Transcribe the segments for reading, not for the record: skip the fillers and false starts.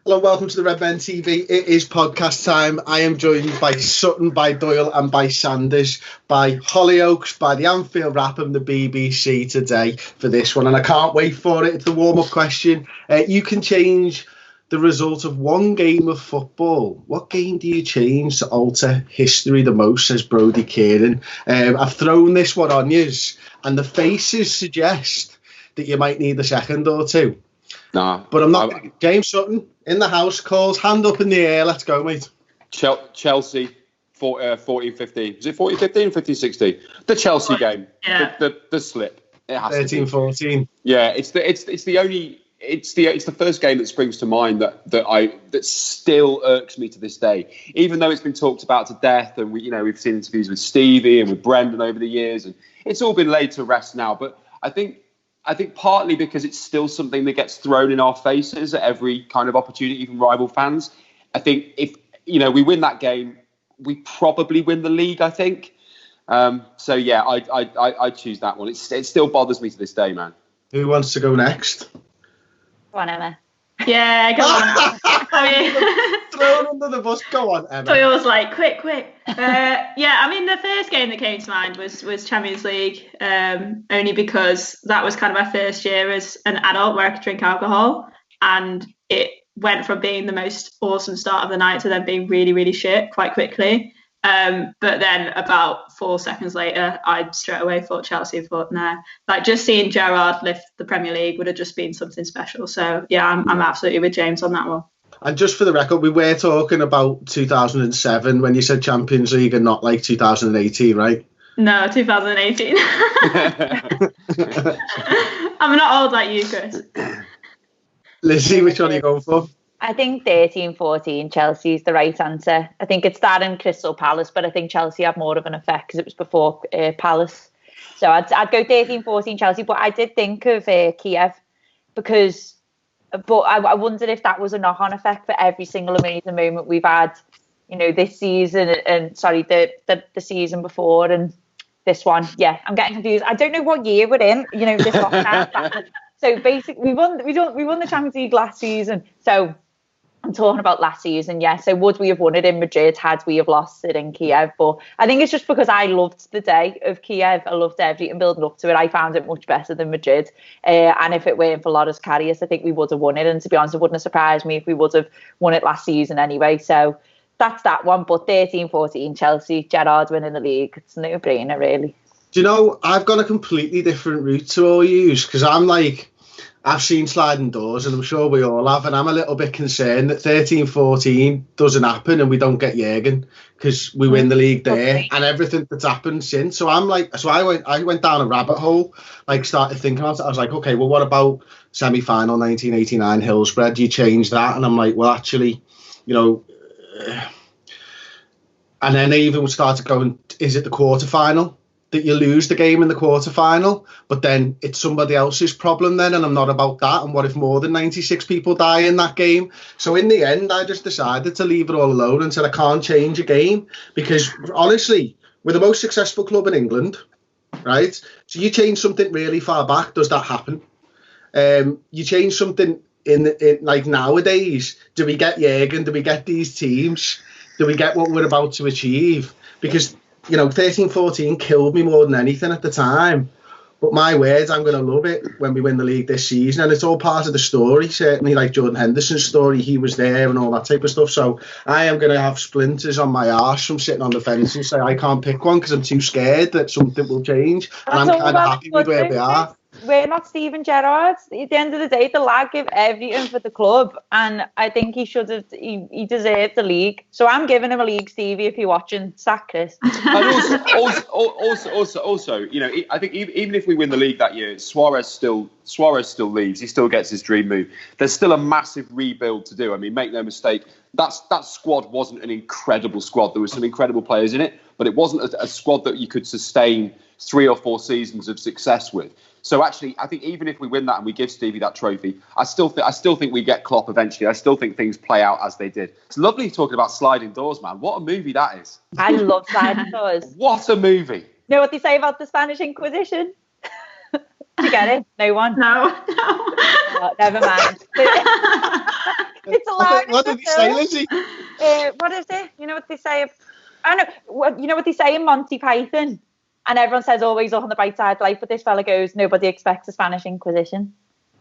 Hello, welcome to the Redmen TV. It is podcast time. I am joined by Sutton, by Doyle and by Sanders, by Hollyoaks, by the Anfield Wrap and the BBC today for this one. And I can't wait for it. It's the warm-up question. You can change the result of one game of football. What game do you change to alter history the most, says Brodie Kieran. I've thrown this one on yous, and the faces suggest that you might need a second or two. Nah. But I'm not. James Sutton in the house calls, hand up in the air. Let's go, mate. Chelsea, 14-15. Was it 14-15 or 15-16? The Chelsea game. Yeah. The slip. It has 13-14. Yeah, it's the first game that springs to mind that still irks me to this day. Even though it's been talked about to death, and we've seen interviews with Stevie and with Brendan over the years, and it's all been laid to rest now. But I think partly because it's still something that gets thrown in our faces at every kind of opportunity from rival fans. I think if we win that game, we probably win the league, I think. So yeah, I choose that one. It still bothers me to this day, man. Who wants to go next? Go on, Emma. Yeah, go on. Thrown under the bus. Go on, Emma. Doyle was like, quick. Yeah, I mean, the first game that came to mind was Champions League, only because that was kind of my first year as an adult where I could drink alcohol, and it went from being the most awesome start of the night to then being really, really shit quite quickly. But then about 4 seconds later, I straight away thought Chelsea. Thought, nah, like just seeing Gerrard lift the Premier League would have just been something special. So yeah, I'm absolutely with James on that one. And just for the record, we were talking about 2007 when you said Champions League and not like 2018, right? No, 2018. I'm not old like you, Chris. Lizzie, which one are you going for? I think 13-14 Chelsea's the right answer. I think it's that and Crystal Palace, but I think Chelsea had more of an effect because it was before Palace. So I'd go 13-14 Chelsea, but I did think of Kiev but I wondered if that was a knock-on effect for every single amazing moment we've had, this season and the season before and this one. Yeah, I'm getting confused. I don't know what year we're in. This lockdown. So basically, we won the Champions League last season. So I'm talking about last season, yeah. So would we have won it in Madrid had we have lost it in Kiev? But I think it's just because I loved the day of Kiev. I loved everything building up to it. I found it much better than Madrid. And if it weren't for Loris Karius, I think we would have won it. And to be honest, it wouldn't have surprised me if we would have won it last season anyway. So that's that one. But 13-14 Chelsea, Gerrard winning the league. It's a no-brainer, really. Do you know, I've got a completely different route to all yous because I've seen sliding doors and I'm sure we all have, and I'm a little bit concerned that 13-14 doesn't happen and we don't get Jürgen because we win the league there and everything that's happened since. So I went down a rabbit hole, started thinking about it. I was like, okay, well, what about semi-final 1989 Hillsborough? Do you change that? And I'm like, well, actually, and then I even started going, is it the quarterfinal? That you lose the game in the quarterfinal, but then it's somebody else's problem then, and I'm not about that. And what if more than 96 people die in that game? So in the end, I just decided to leave it all alone and said I can't change a game because honestly, we're the most successful club in England, right? So you change something really far back, does that happen? You change something in like nowadays, do we get Jürgen? Do we get these teams? Do we get what we're about to achieve? Because 13-14 killed me more than anything at the time. But my words, I'm going to love it when we win the league this season. And it's all part of the story, certainly like Jordan Henderson's story. He was there and all that type of stuff. So I am going to have splinters on my arse from sitting on the fence and say I can't pick one because I'm too scared that something will change. And I'm kind of happy with where we are. We're not Steven Gerrard. At the end of the day, the lad gave everything for the club, and I think he should have. He deserved the league. So I'm giving him a league, Stevie. If you're watching, sack Chris. And also, I think even if we win the league that year, Suarez still leaves. He still gets his dream move. There's still a massive rebuild to do. I mean, make no mistake, that squad wasn't an incredible squad. There were some incredible players in it, but it wasn't a squad that you could sustain 3 or 4 seasons of success with. So actually, I think even if we win that and we give Stevie that trophy, I still think we get Klopp eventually. I still think things play out as they did. It's lovely talking about sliding doors, man. What a movie that is. I love sliding doors. What a movie. You know what they say about the Spanish Inquisition? Do you get it? No one? No. Oh, never mind. It's a What did he say, Lizzie? What is it? You know what they say? I don't know. You know what they say in Monty Python? And everyone says always look on the bright side of life, but this fella goes, nobody expects a Spanish Inquisition.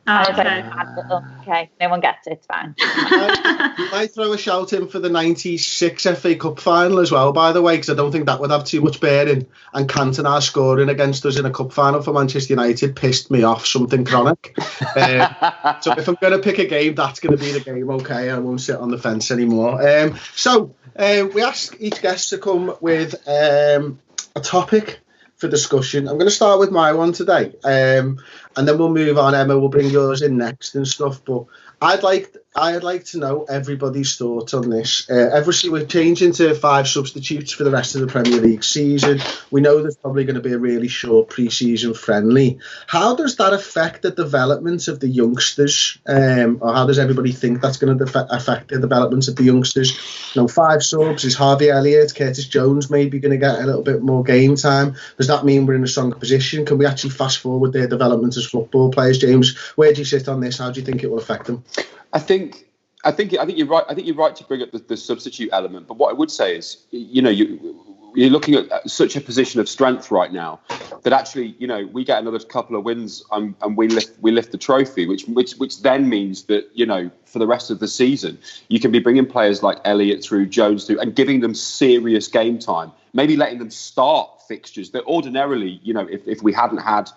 Okay, no one gets it, it's fine. You might throw a shout in for the 96 FA Cup final as well, by the way, because I don't think that would have too much bearing. And Cantona scoring against us in a cup final for Manchester United pissed me off something chronic. So if I'm going to pick a game, that's going to be the game, okay? I won't sit on the fence anymore. We ask each guest to come with a topic for discussion. I'm going to start with my one today, and then we'll move on. Emma, we'll bring yours in next and stuff. But I'd like to know everybody's thoughts on this. Obviously, we're changing to 5 substitutes for the rest of the Premier League season. We know there's probably going to be a really short pre-season friendly. How does that affect the development of the youngsters? Or how does everybody think that's going to affect the development of the youngsters? 5 subs. Is Harvey Elliott, Curtis Jones maybe going to get a little bit more game time? Does that mean we're in a stronger position? Can we actually fast forward their development as football players? James, where do you sit on this? How do you think it will affect them? I think you're right. I think you're right to bring up the substitute element. But what I would say is, you're looking at such a position of strength right now that actually, we get another couple of wins and we lift the trophy, which then means that, for the rest of the season, you can be bringing players like Elliott through, Jones through, and giving them serious game time. Maybe letting them start fixtures that ordinarily, if we hadn't had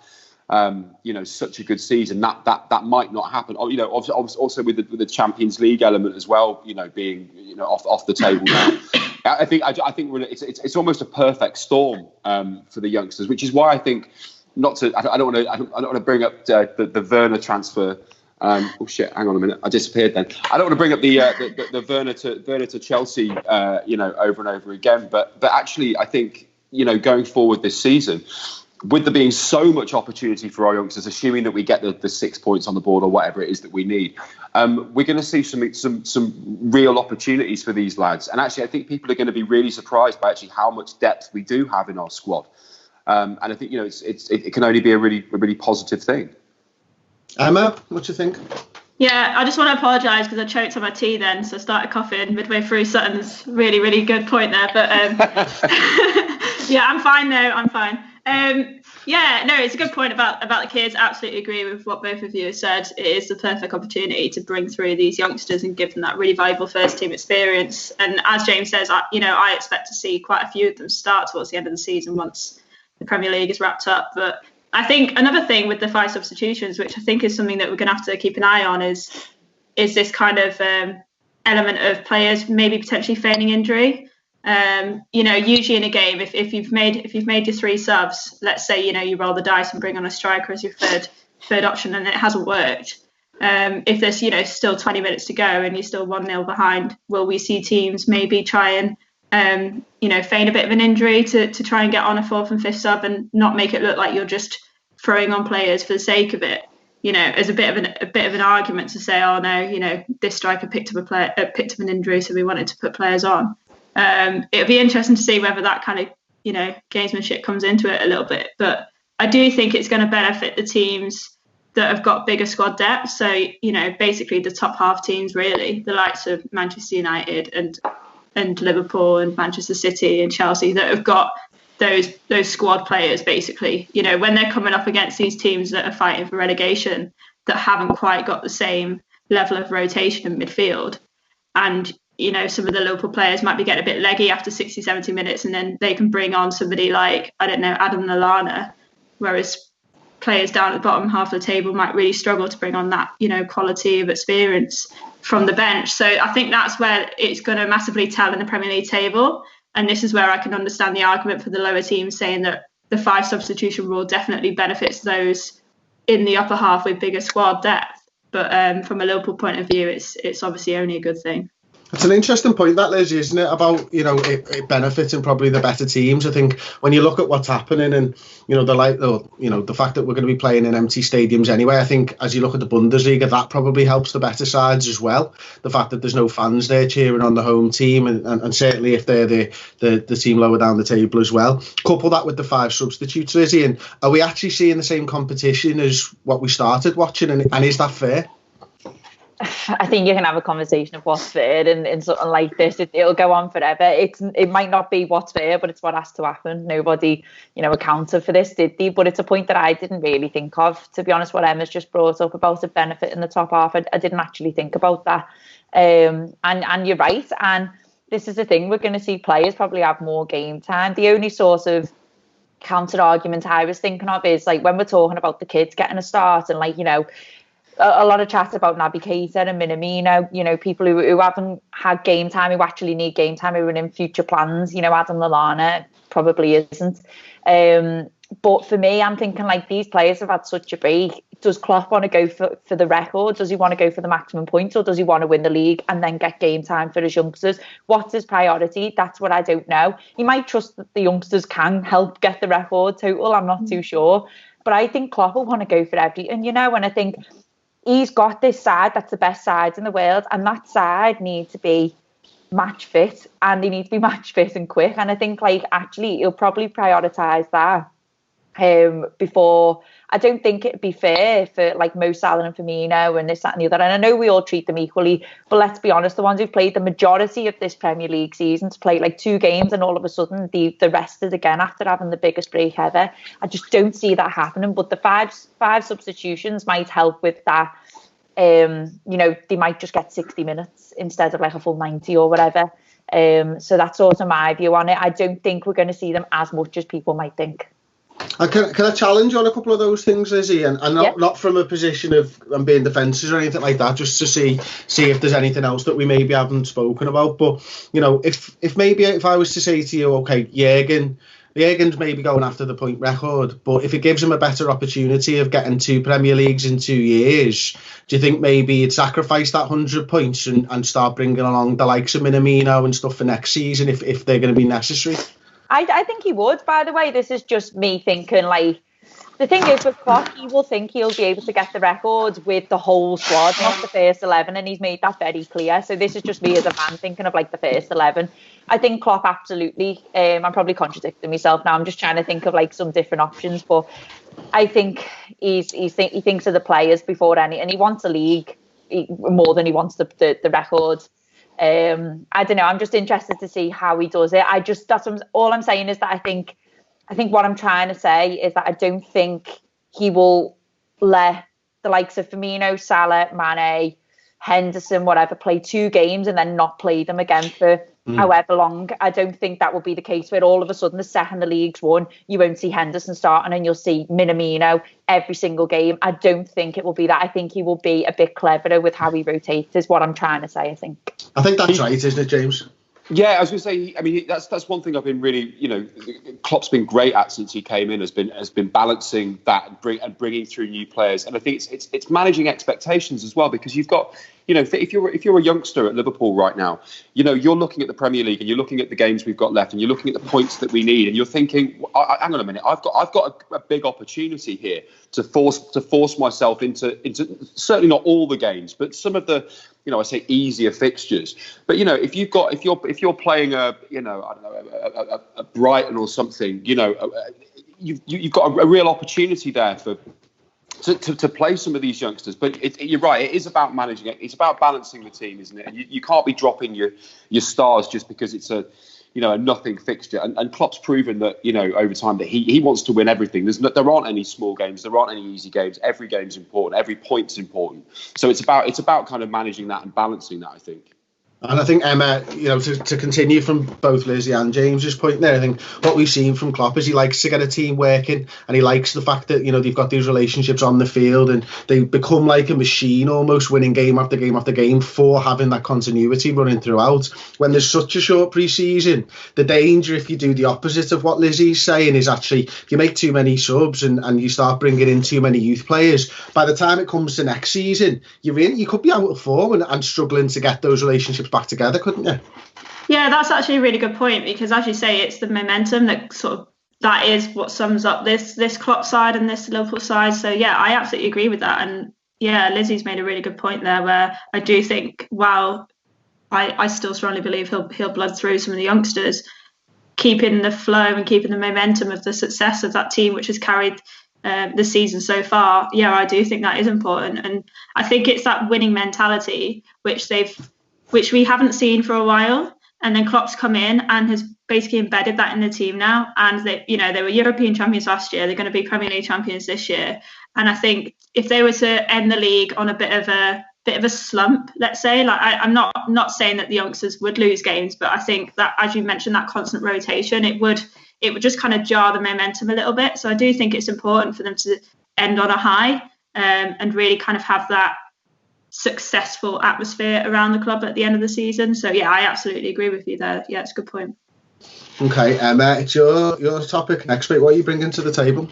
such a good season, that might not happen. Also with the Champions League element as well, being off the table now. I think it's almost a perfect storm for the youngsters, which is why I think I don't want to bring up the Werner transfer. Oh shit! Hang on a minute, I disappeared. Then I don't want to bring up the Werner to Chelsea, over and over again. But actually, I think going forward this season, with there being so much opportunity for our youngsters, assuming that we get the 6 points on the board or whatever it is that we need, we're going to see some real opportunities for these lads. And actually, I think people are going to be really surprised by actually how much depth we do have in our squad. And I think it can only be a really positive thing. Emma, what do you think? Yeah, I just want to apologise because I choked on my tea then, so I started coughing midway through Sutton's really good point there. But yeah, I'm fine now. I'm fine. It's a good point about the kids. Absolutely agree with what both of you have said. It is the perfect opportunity to bring through these youngsters and give them that really valuable first team experience. And as James says, I expect to see quite a few of them start towards the end of the season once the Premier League is wrapped up. But I think another thing with the 5 substitutions, which I think is something that we're going to have to keep an eye on, is this kind of element of players maybe potentially feigning injury. Usually in a game, if you've made your 3 subs, let's say you roll the dice and bring on a striker as your third option, and it hasn't worked. If there's still 20 minutes to go and you're still 1-0 behind, will we see teams maybe try and feign a bit of an injury to try and get on a 4th and 5th sub and not make it look like you're just throwing on players for the sake of it? As a bit of an argument to say, oh no, this striker picked up an injury, so we wanted to put players on. It'll be interesting to see whether that kind of, gamesmanship comes into it a little bit. But I do think it's going to benefit the teams that have got bigger squad depth. So, basically the top half teams, really, the likes of Manchester United and Liverpool and Manchester City and Chelsea that have got those squad players, basically. When they're coming up against these teams that are fighting for relegation that haven't quite got the same level of rotation in midfield. And some of the local players might be getting a bit leggy after 60, 70 minutes, and then they can bring on somebody like, Adam Lallana, whereas players down at the bottom half of the table might really struggle to bring on that, quality of experience from the bench. So I think that's where it's going to massively tell in the Premier League table. And this is where I can understand the argument for the lower teams saying that the 5 substitution rule definitely benefits those in the upper half with bigger squad depth. But from a Liverpool point of view, it's obviously only a good thing. It's an interesting point, that, Liz, isn't it? About, it benefiting probably the better teams. I think when you look at what's happening and, the fact that we're going to be playing in empty stadiums anyway, I think as you look at the Bundesliga, that probably helps the better sides as well. The fact that there's no fans there cheering on the home team and certainly if they're the team lower down the table as well. Couple that with the 5 substitutes, Lizzie, and are we actually seeing the same competition as what we started watching? And is that fair? I think you can have a conversation of what's fair in something like this. It'll go on forever. It might not be what's fair, but it's what has to happen. Nobody, accounted for this, did they? But it's a point that I didn't really think of, to be honest. What Emma's just brought up about the benefit in the top half, I didn't actually think about that. And you're right. And this is the thing, we're going to see players probably have more game time. The only sort of counter argument I was thinking of is like when we're talking about the kids getting a start and a lot of chat about Naby Keita and Minamino, people who haven't had game time, who actually need game time, who are in future plans. Adam Lallana probably isn't. But for me, I'm thinking these players have had such a break. Does Klopp want to go for the record? Does he want to go for the maximum points, or does he want to win the league and then get game time for his youngsters? What's his priority? That's what I don't know. He might trust that the youngsters can help get the record total. I'm not too sure. But I think Klopp will want to go for everything, and I think he's got this side that's the best side in the world, and that side needs to be match fit, and they need to be match fit and quick. And I think actually he'll probably prioritise that before. I don't think it'd be fair for Mo Salah and Firmino and this, that and the other. And I know we all treat them equally, but let's be honest, the ones who've played the majority of this Premier League season to play 2 games and all of a sudden the rested again after having the biggest break ever. I just don't see that happening. But the five substitutions might help with that. They might just get 60 minutes instead of a full 90 or whatever. So that's sort of my view on it. I don't think we're going to see them as much as people might think. Can I challenge on a couple of those things, Lizzie? And not from a position of being defensive or anything like that, just to see if there's anything else that we maybe haven't spoken about. But, if I was to say to you, okay, Jurgen's maybe going after the point record, but if it gives him a better opportunity of getting 2 Premier Leagues in 2 years, do you think maybe he'd sacrifice that 100 points and start bringing along the likes of Minamino and stuff for next season if they're going to be necessary? I think he would, by the way. This is just me thinking, the thing is with Klopp, he will think he'll be able to get the record with the whole squad, not the first 11, and he's made that very clear. So this is just me as a fan thinking of the first 11. I think Klopp absolutely, I'm probably contradicting myself now, I'm just trying to think of some different options, but I think he thinks of the players before any, and he wants a league more than he wants the record. I don't know. I'm just interested to see how he does it. All I'm saying is that I think what I'm trying to say is that I don't think he will let the likes of Firmino, Salah, Mane, Henderson, whatever, play 2 games and then not play them again for however long. I don't think that will be the case where all of a sudden the second the league's won, you won't see Henderson starting and you'll see Minamino every single game. I don't think it will be that. I think he will be a bit cleverer with how he rotates, is what I'm trying to say, I think. I think that's right, isn't it, James? Yeah, I was going to say. I mean, that's one thing I've been really, Klopp's been great at since he came in. Has been balancing that and bringing through new players. And I think it's managing expectations as well, because you've got, if you're a youngster at Liverpool right now, you're looking at the Premier League and you're looking at the games we've got left and you're looking at the points that we need and you're thinking, hang on a minute, I've got a big opportunity here to force myself into certainly not all the games, but some of the, I say easier fixtures. But if you're playing a Brighton or something, you've got a real opportunity there to play some of these youngsters. But you're right, it is about managing it. It's about balancing the team, isn't it? And you can't be dropping your stars just because it's a nothing fixture. And Klopp's proven that, over time that he wants to win everything. There aren't any small games. There aren't any easy games. Every game's important. Every point's important. So it's about kind of managing that and balancing that, I think. And I think, Emma, to continue from both Lizzie and James's point there, I think what we've seen from Klopp is he likes to get a team working, and he likes the fact that, they've got these relationships on the field and they become like a machine, almost winning game after game after game for having that continuity running throughout. When there's such a short pre-season, the danger if you do the opposite of what Lizzie's saying is actually if you make too many subs and you start bringing in too many youth players, by the time it comes to next season, you could be out of form and struggling to get those relationships back together, couldn't you? Yeah, that's actually a really good point, because as you say, it's the momentum that is what sums up this Klopp side and this Liverpool side. So yeah, I absolutely agree with that. And yeah, Lizzie's made a really good point there, where I do think, while I still strongly believe he'll blood through some of the youngsters, keeping the flow and keeping the momentum of the success of that team, which has carried the season so far, yeah, I do think that is important. And I think it's that winning mentality which we haven't seen for a while. And then Klopp's come in and has basically embedded that in the team now. And they were European champions last year. They're going to be Premier League champions this year. And I think if they were to end the league on a bit of a slump, let's say, like I'm not saying that the youngsters would lose games, but I think that, as you mentioned, that constant rotation, it would just kind of jar the momentum a little bit. So I do think it's important for them to end on a high, and really kind of have that successful atmosphere around the club at the end of the season. So yeah, I absolutely agree with you there. Yeah, it's a good point. Okay, Emma, it's your topic next week. What are you bringing to the table?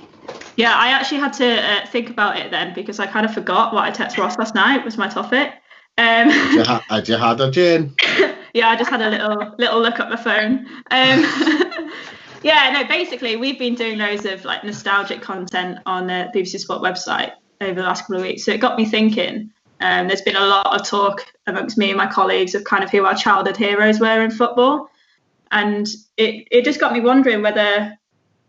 Yeah, I actually had to think about it then, because I kind of forgot what I texted Ross last night was my topic. Had you had a gin? Yeah, I just had a little look at my phone. Yeah, no, basically we've been doing loads of like nostalgic content on the BBC Sport website over the last couple of weeks. So it got me thinking. There's been a lot of talk amongst me and my colleagues of kind of who our childhood heroes were in football. And it just got me wondering whether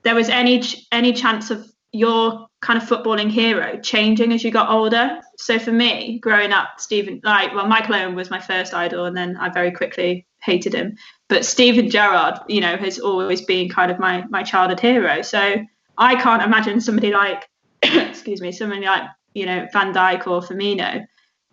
there was any chance of your kind of footballing hero changing as you got older. So for me, growing up, Michael Owen was my first idol, and then I very quickly hated him. But Steven Gerrard, has always been kind of my childhood hero. So I can't imagine somebody like, Van Dijk or Firmino,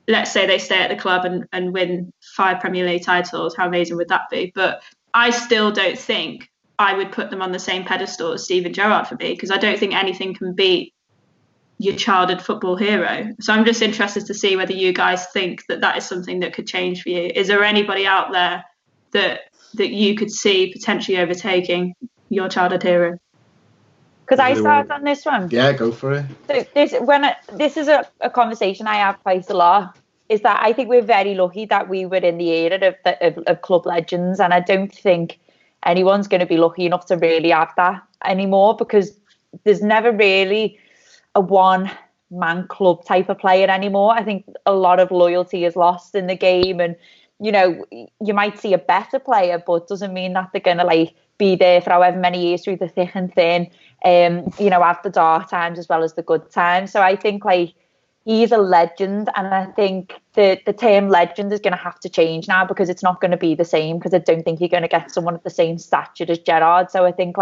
let's say they stay at the club and win 5 Premier League titles. How amazing would that be? But I still don't think I would put them on the same pedestal as Steven Gerrard for me, because I don't think anything can beat your childhood football hero. So I'm just interested to see whether you guys think that is something that could change for you. Is there anybody out there that you could see potentially overtaking your childhood hero? Could I start on this one? Yeah, go for it. So this is a conversation I have quite a lot, is that I think we're very lucky that we were in the era of club legends, and I don't think anyone's going to be lucky enough to really have that anymore, because there's never really a one-man club type of player anymore. I think a lot of loyalty is lost in the game, and you might see a better player, but doesn't mean that they're going to be there for however many years through the thick and thin, have the dark times as well as the good times. So I think he's a legend, and I think the term legend is going to have to change now, because it's not going to be the same, because I don't think you're going to get someone of the same stature as Gerrard. So I think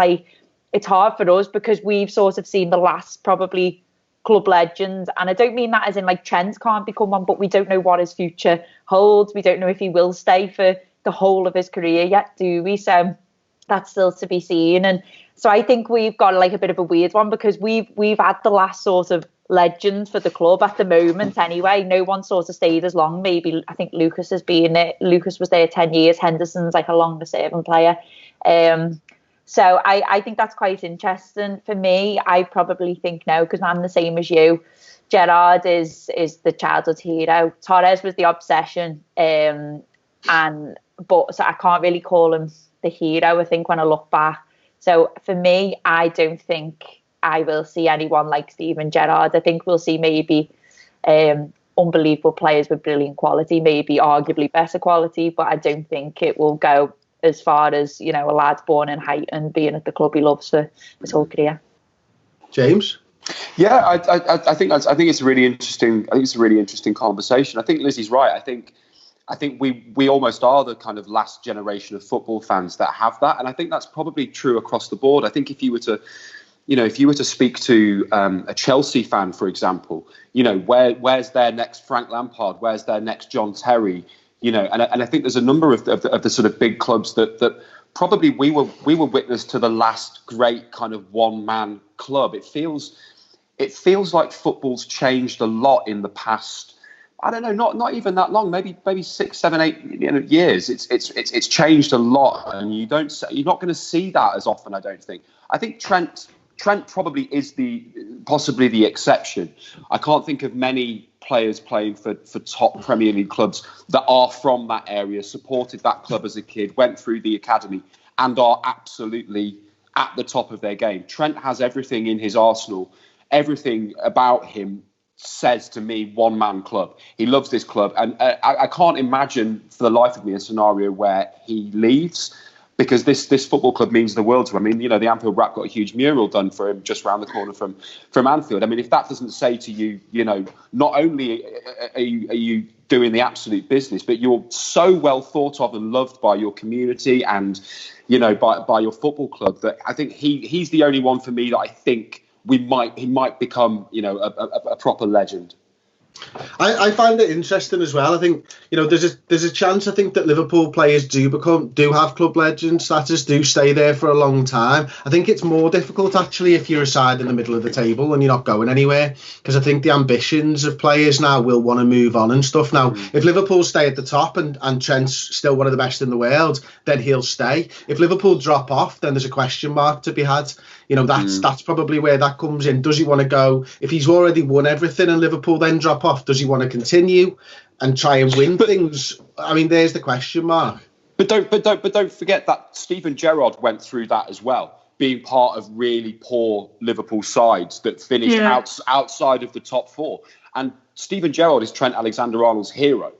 it's hard for us, because we've sort of seen the last probably club legends, and I don't mean that as in Trent can't become one, but we don't know what his future holds. We don't know if he will stay for the whole of his career yet, do we? So that's still to be seen. And so I think we've got a bit of a weird one, because we've had the last sort of legend for the club at the moment anyway. No one sort of stayed as long. Maybe I think Lucas has been there. Lucas was there 10 years. Henderson's a longer serving player. So I think that's quite interesting. For me, I probably think no, because I'm the same as you. Gerrard is the childhood hero. Torres was the obsession, but so I can't really call him the hero, I think, when I look back. So for me, I don't think I will see anyone like Steven Gerrard. I think we'll see maybe unbelievable players with brilliant quality, maybe arguably better quality, but I don't think it will go as far as a lad born in Height and being at the club he loves for his whole career. James? Yeah, I think it's a really interesting. I think it's a really interesting conversation. I think Lizzie's right. I think we almost are the kind of last generation of football fans that have that, and I think that's probably true across the board. I think if you were to speak to a Chelsea fan, for example, where's their next Frank Lampard? Where's their next John Terry? And I think there's a number of the sort of big clubs that probably we were witness to the last great kind of one-man club. It feels like football's changed a lot in the past. I don't know, not even that long, maybe 6, 7, 8 years. It's changed a lot, and you're not going to see that as often, I don't think. I think Trent probably is possibly the exception. I can't think of many players playing for top Premier League clubs that are from that area, supported that club as a kid, went through the academy, and are absolutely at the top of their game. Trent has everything in his arsenal. Everything about him says to me, one-man club. He loves this club, and I can't imagine for the life of me a scenario where he leaves. because this football club means the world to him. I mean, you know, the Anfield Wrap got a huge mural done for him just round the corner from Anfield. I mean, if that doesn't say to you, you know, not only are you doing the absolute business, but you're so well thought of and loved by your community and, you know, by your football club, that I think he's the only one for me that I think he might become, you know, a proper legend. I find it interesting as well. I think, you know, there's a chance, I think, that Liverpool players do have club legend status, do stay there for a long time. I think it's more difficult actually if you're a side in the middle of the table and you're not going anywhere, because I think the ambitions of players now will want to move on and stuff. Now, if Liverpool stay at the top and Trent's still one of the best in the world, then he'll stay. If Liverpool drop off, then there's a question mark to be had. You know, that's probably where that comes in. Does he want to go? If he's already won everything and Liverpool then drop off, does he want to continue and try and win things? I mean, there's the question mark. But don't forget that Steven Gerrard went through that as well, being part of really poor Liverpool sides that finished outside of the top four. And Steven Gerrard is Trent Alexander-Arnold's hero,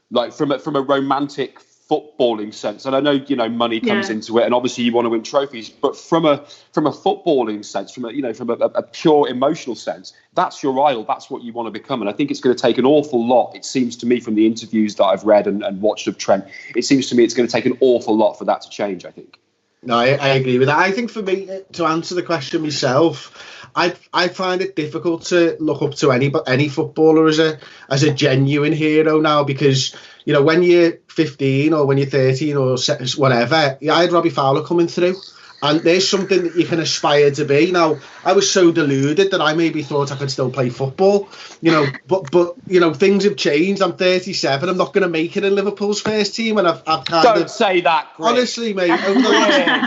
like from a romantic footballing sense. And I know, you know, money comes into it, and obviously you want to win trophies, but from a footballing sense, from a pure emotional sense, that's your idol. That's what you want to become. And I think it's going to take an awful lot. It seems to me, from the interviews that I've read and watched of Trent, it seems to me it's going to take an awful lot for that to change, I think. No, I agree with that. I think for me, to answer the question myself, I find it difficult to look up to any footballer as a genuine hero now, because, you know, when you're 15 or when you're 13 or whatever, I had Robbie Fowler coming through, and there's something that you can aspire to be. Now, I was so deluded that I maybe thought I could still play football, you know, but you know, things have changed. I'm 37. I'm not going to make it in Liverpool's first team, and I've kind Don't of say that, Chris. Honestly, mate,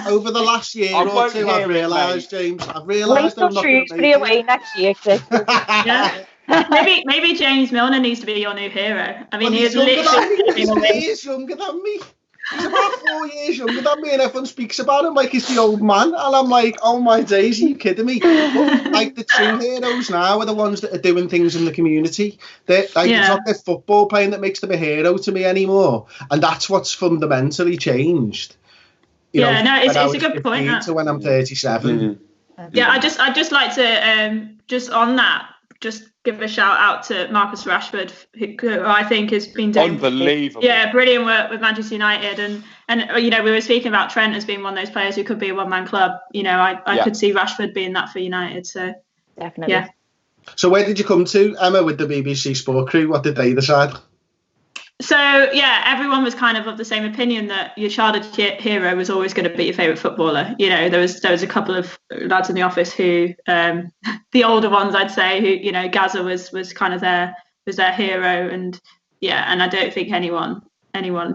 over the last year or two, I've realised, James, I'm not going to make it. Away next year, Chris. Yeah. Maybe James Milner needs to be your new hero. I mean, he's younger than me. He's about 4 years younger than me, and everyone speaks about him like he's the old man. And I'm like, oh my days, are you kidding me? But, like, the true heroes now are the ones that are doing things in the community. It's not their football playing that makes them a hero to me anymore. And that's what's fundamentally changed. It's a good point. To when I'm 37. Yeah, I'd just like to just on that, just give a shout out to Marcus Rashford, who I think has been doing unbelievable. Yeah, brilliant work with Manchester United, and you know, we were speaking about Trent as being one of those players who could be a one-man club. You know, I could see Rashford being that for United. So definitely. Yeah. So where did you come to, Emma, with the BBC Sport crew? What did they decide? So yeah, everyone was kind of the same opinion that your childhood hero was always going to be your favourite footballer. You know, there was a couple of lads in the office who, the older ones, I'd say, who, you know, Gaza was kind of their hero, and I don't think anyone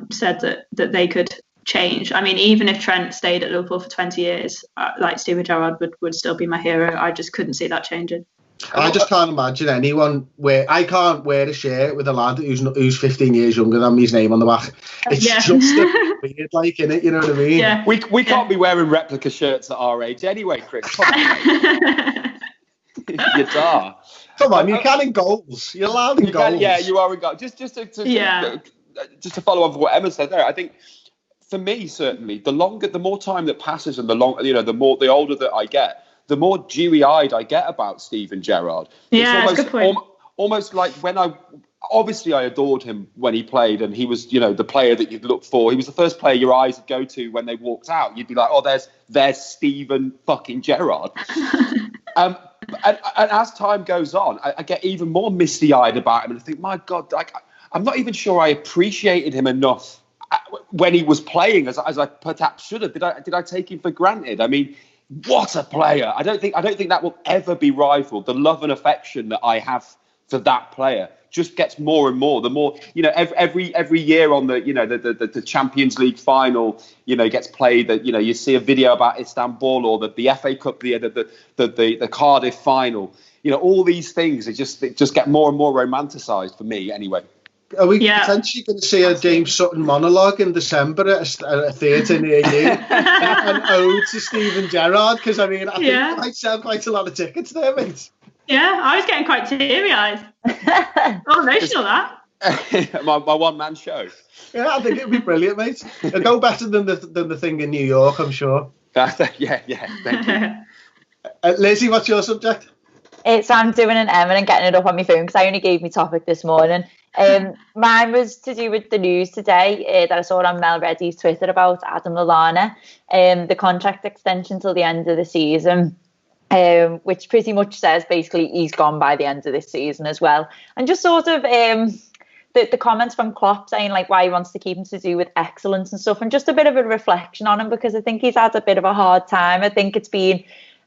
said that they could change. I mean, even if Trent stayed at Liverpool for 20 years, like Steven Gerrard would still be my hero. I just couldn't see that changing. I just can't imagine anyone I can't wear a shirt with a lad who's 15 years younger than me's name on the back. It's just a weird, like, innit? You know what I mean? Yeah. We can't be wearing replica shirts at our age anyway, Chris. Come on, you are. Come on, you can in goals. You're allowed in goals. Yeah, you are in goals. Just to follow on with what Emma said there, I think for me, certainly, the more time that passes, and the older that I get, the more dewy-eyed I get about Steven Gerrard. Yeah, it's good point. Almost like when I adored him when he played, and he was, you know, the player that you'd look for. He was the first player your eyes would go to when they walked out. You'd be like, oh, there's Steven fucking Gerrard. And as time goes on, I get even more misty-eyed about him, and I think, my God, like, I'm not even sure I appreciated him enough when he was playing as I perhaps should have. Did I take him for granted? I mean, what a player! I don't think that will ever be rivaled. The love and affection that I have for that player just gets more and more. The more, you know, every year on the, you know, the Champions League final, you know, gets played. That, you know, you see a video about Istanbul, or the FA Cup, the Cardiff final. You know, all these things they just get more and more romanticised for me, anyway. Are we potentially going to see a James Sutton monologue in December at a theatre near you? An ode to Steven Gerrard? Because, I mean, I think I might sell quite a lot of tickets there, mate. Yeah, I was getting quite teary-eyed. Oh, emotional, that. my one-man show. Yeah, I think it'd be brilliant, mate. It'll go better than the thing in New York, I'm sure. Yeah, thank you. Lizzie, what's your subject? So I'm doing an Emma and getting it up on my phone because I only gave me topic this morning. Mine was to do with the news today that I saw on Mel Reddy's Twitter about Adam Lallana, the contract extension till the end of the season, which pretty much says basically he's gone by the end of this season as well. And just sort of the comments from Klopp saying like why he wants to keep him to do with excellence and stuff, and just a bit of a reflection on him because I think he's had a bit of a hard time. I think it's been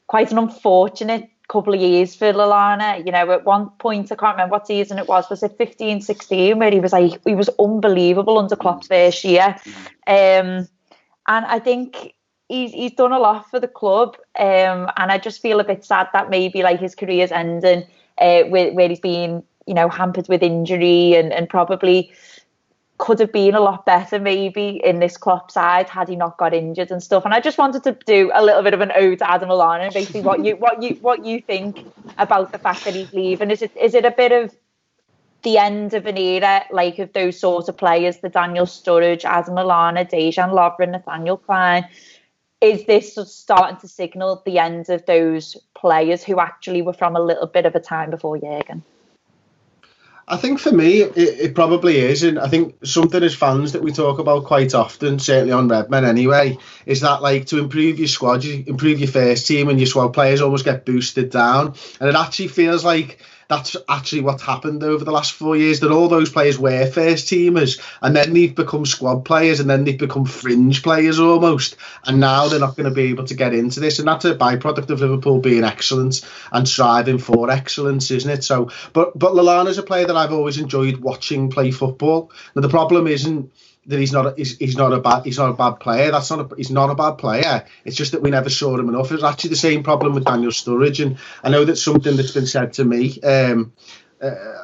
quite an unfortunate couple of years for Lallana. You know, at one point, I can't remember what season it was it 15-16, where he was unbelievable under Klopp's first year. And I think he's done a lot for the club. And I just feel a bit sad that maybe like his career's ending where he's been, you know, hampered with injury and probably could have been a lot better maybe in this Klopp side had he not got injured and stuff. And I just wanted to do a little bit of an ode to Adam Lallana and basically what you think about the fact that he's leaving. Is it a bit of the end of an era, like of those sort of players, the Daniel Sturridge, Adam Lallana, Dejan Lovren, Nathaniel Klein? Is this starting to signal the end of those players who actually were from a little bit of a time before Jurgen? I think for me, it probably is. And I think something as fans that we talk about quite often, certainly on Redmen anyway, is that like to improve your squad, you improve your first team and your squad players almost get boosted down. And it actually feels like that's actually what's happened over the last 4 years, that all those players were first teamers and then they've become squad players and then they've become fringe players almost. And now they're not going to be able to get into this. And that's a byproduct of Liverpool being excellent and striving for excellence, isn't it? So, but Lallana's a player that I've always enjoyed watching play football. Now, the problem isn't that he's not a bad player. He's not a bad player. It's just that we never saw him enough. It was actually the same problem with Daniel Sturridge, and I know that's something that's been said to me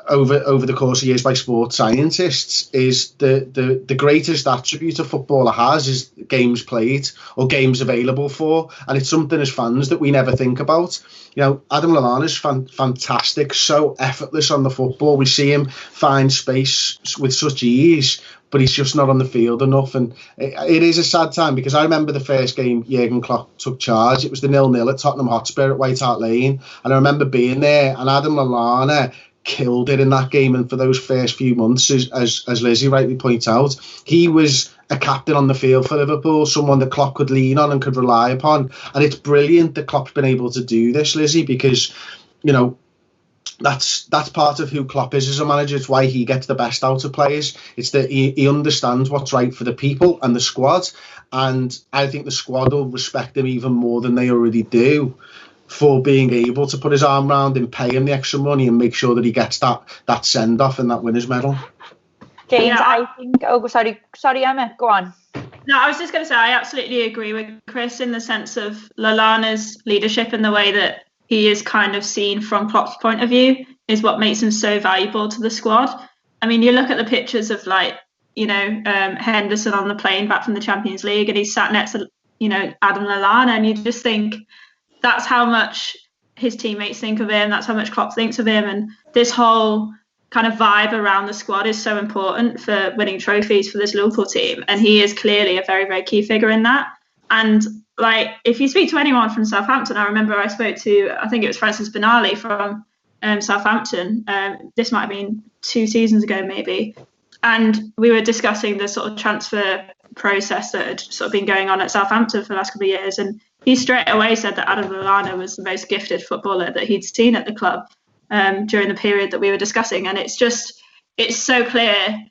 over the course of years by sports scientists, is the greatest attribute a footballer has is games played or games available for, and it's something as fans that we never think about. You know, Adam Lallana's fantastic, so effortless on the football. We see him find space with such ease, but he's just not on the field enough. And it is a sad time because I remember the first game Jurgen Klopp took charge. It was the 0-0 at Tottenham Hotspur at White Hart Lane. And I remember being there, and Adam Lallana killed it in that game. And for those first few months, as Lizzie rightly points out, he was a captain on the field for Liverpool, someone that Klopp could lean on and could rely upon. And it's brilliant that Klopp's been able to do this, Lizzie, because, you know, that's part of who Klopp is as a manager. It's why he gets the best out of players. It's that he understands what's right for the people and the squad. And I think the squad will respect him even more than they already do for being able to put his arm around him, pay him the extra money and make sure that he gets that send-off and that winner's medal. James, yeah, I think... Oh, sorry, Emma, go on. No, I was just going to say I absolutely agree with Chris in the sense of Lallana's leadership and the way that he is kind of seen from Klopp's point of view is what makes him so valuable to the squad. I mean, you look at the pictures of like, you know, Henderson on the plane back from the Champions League and he's sat next to, you know, Adam Lallana, and you just think that's how much his teammates think of him. That's how much Klopp thinks of him. And this whole kind of vibe around the squad is so important for winning trophies for this Liverpool team. And he is clearly a very, very key figure in that. And like, if you speak to anyone from Southampton, I remember I spoke to, I think it was Francis Benali from Southampton. This might have been 2 seasons ago, maybe. And we were discussing the sort of transfer process that had sort of been going on at Southampton for the last couple of years. And he straight away said that Adam Lallana was the most gifted footballer that he'd seen at the club during the period that we were discussing. And it's so clear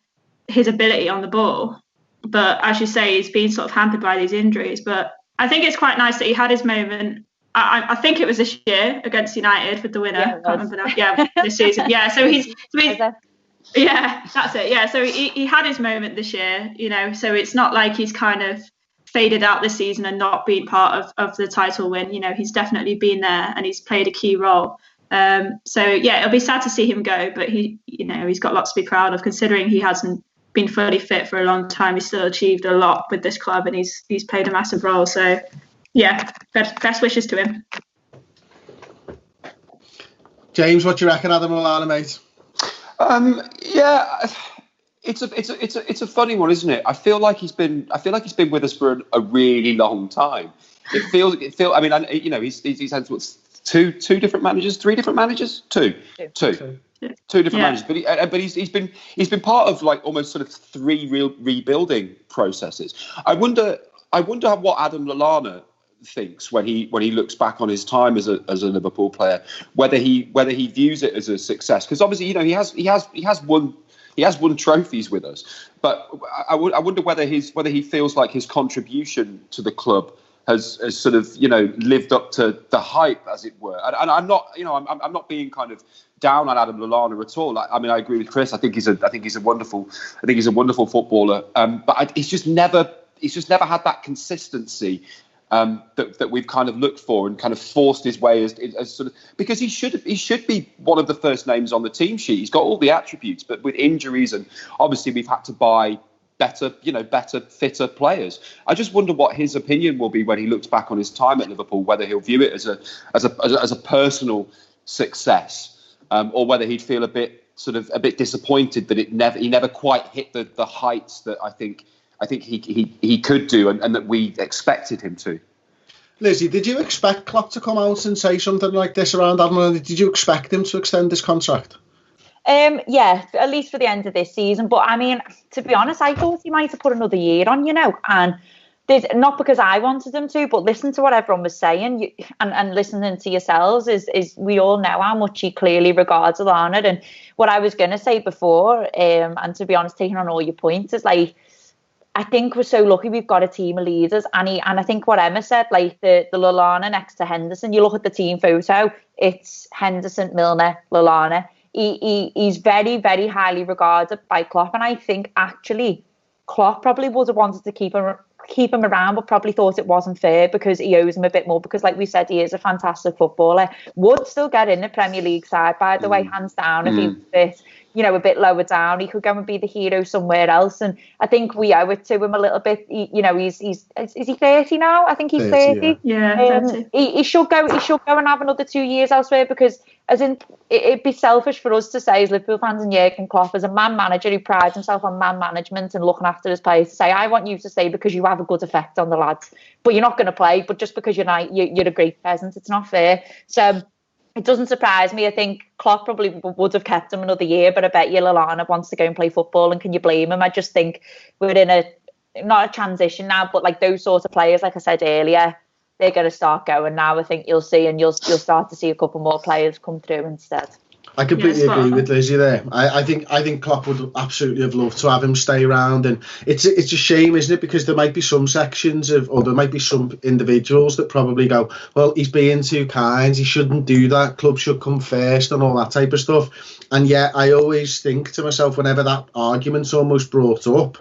his ability on the ball. But as you say, he's been sort of hampered by these injuries. But I think it's quite nice that he had his moment. I think it was this year against United with the winner. Yeah, I can't remember now. Yeah, this season. Yeah, so yeah, that's it. Yeah, so he had his moment this year, you know, so it's not like he's kind of faded out this season and not been part of the title win. You know, he's definitely been there and he's played a key role. So yeah, it'll be sad to see him go, but he's got lots to be proud of considering he hasn't been fully fit for a long time. He's still achieved a lot with this club and he's played a massive role. So yeah, best wishes to him. James, what do you reckon, Adam Lallana, mate? Yeah, it's a funny one, isn't it? I feel like he's been with us for a really long time. It feels. I mean, he's had what, two different managers, three different managers, two different managers. But he's been part of like almost sort of three real rebuilding processes. I wonder what Adam Lallana thinks when he looks back on his time as a Liverpool player, whether he views it as a success, because obviously he has won trophies with us, but I wonder whether he feels like his contribution to the club has sort of lived up to the hype, as it were. And I'm not being kind of down on Adam Lallana at all. I mean, I agree with Chris. I think he's a wonderful footballer. But he's just never had that consistency that we've kind of looked for, and kind of forced his way as sort of, because he should be one of the first names on the team sheet. He's got all the attributes, but with injuries, and obviously we've had to buy better, fitter players. I just wonder what his opinion will be when he looks back on his time at Liverpool, whether he'll view it as a personal success, or whether he'd feel a bit disappointed that he never quite hit the heights that I think he could do, and that we expected him to. Lizzie, did you expect Klopp to come out and say something like this around Adam? Did you expect him to extend his contract? Yeah, at least for the end of this season. But I mean, to be honest, I thought he might have put another year on, and not because I wanted him to, but listen to what everyone was saying, and listening to yourselves is we all know how much he clearly regards Lallana. And what I was going to say before, and to be honest, taking on all your points, is like, I think we're so lucky we've got a team of leaders, and I think what Emma said, like the Lallana next to Henderson, you look at the team photo, it's Henderson, Milner, Lallana. He's very, very highly regarded by Klopp, and I think actually Klopp probably would have wanted to keep him around, but probably thought it wasn't fair because he owes him a bit more, because like we said, he is a fantastic footballer. Would still get in the Premier League side, by the way, hands down, if he was fit, a bit lower down. He could go and be the hero somewhere else, and I think we owe it to him a little bit. Is he 30 now? I think he's 30. Yeah. He should go and have another 2 years elsewhere, because as in it'd be selfish for us to say as Liverpool fans and Jurgen Klopp, as a man manager who prides himself on man management and looking after his players, to say, I want you to stay because you have a good effect on the lads, but you're not going to play, but just because you're a great presence. It's not fair. So it doesn't surprise me. I think Klopp probably would have kept him another year, but I bet you Lallana wants to go and play football, and can you blame him? I just think we're in not a transition now, but like those sorts of players, like I said earlier, they're going to start going now. I think you'll see, and you'll start to see a couple more players come through instead. I completely agree with Lizzie there. I think Klopp would absolutely have loved to have him stay around, and it's a shame, isn't it? Because there might be some sections or there might be some individuals that probably go, well, he's being too kind, he shouldn't do that, club should come first, and all that type of stuff. And yet I always think to myself, whenever that argument's almost brought up,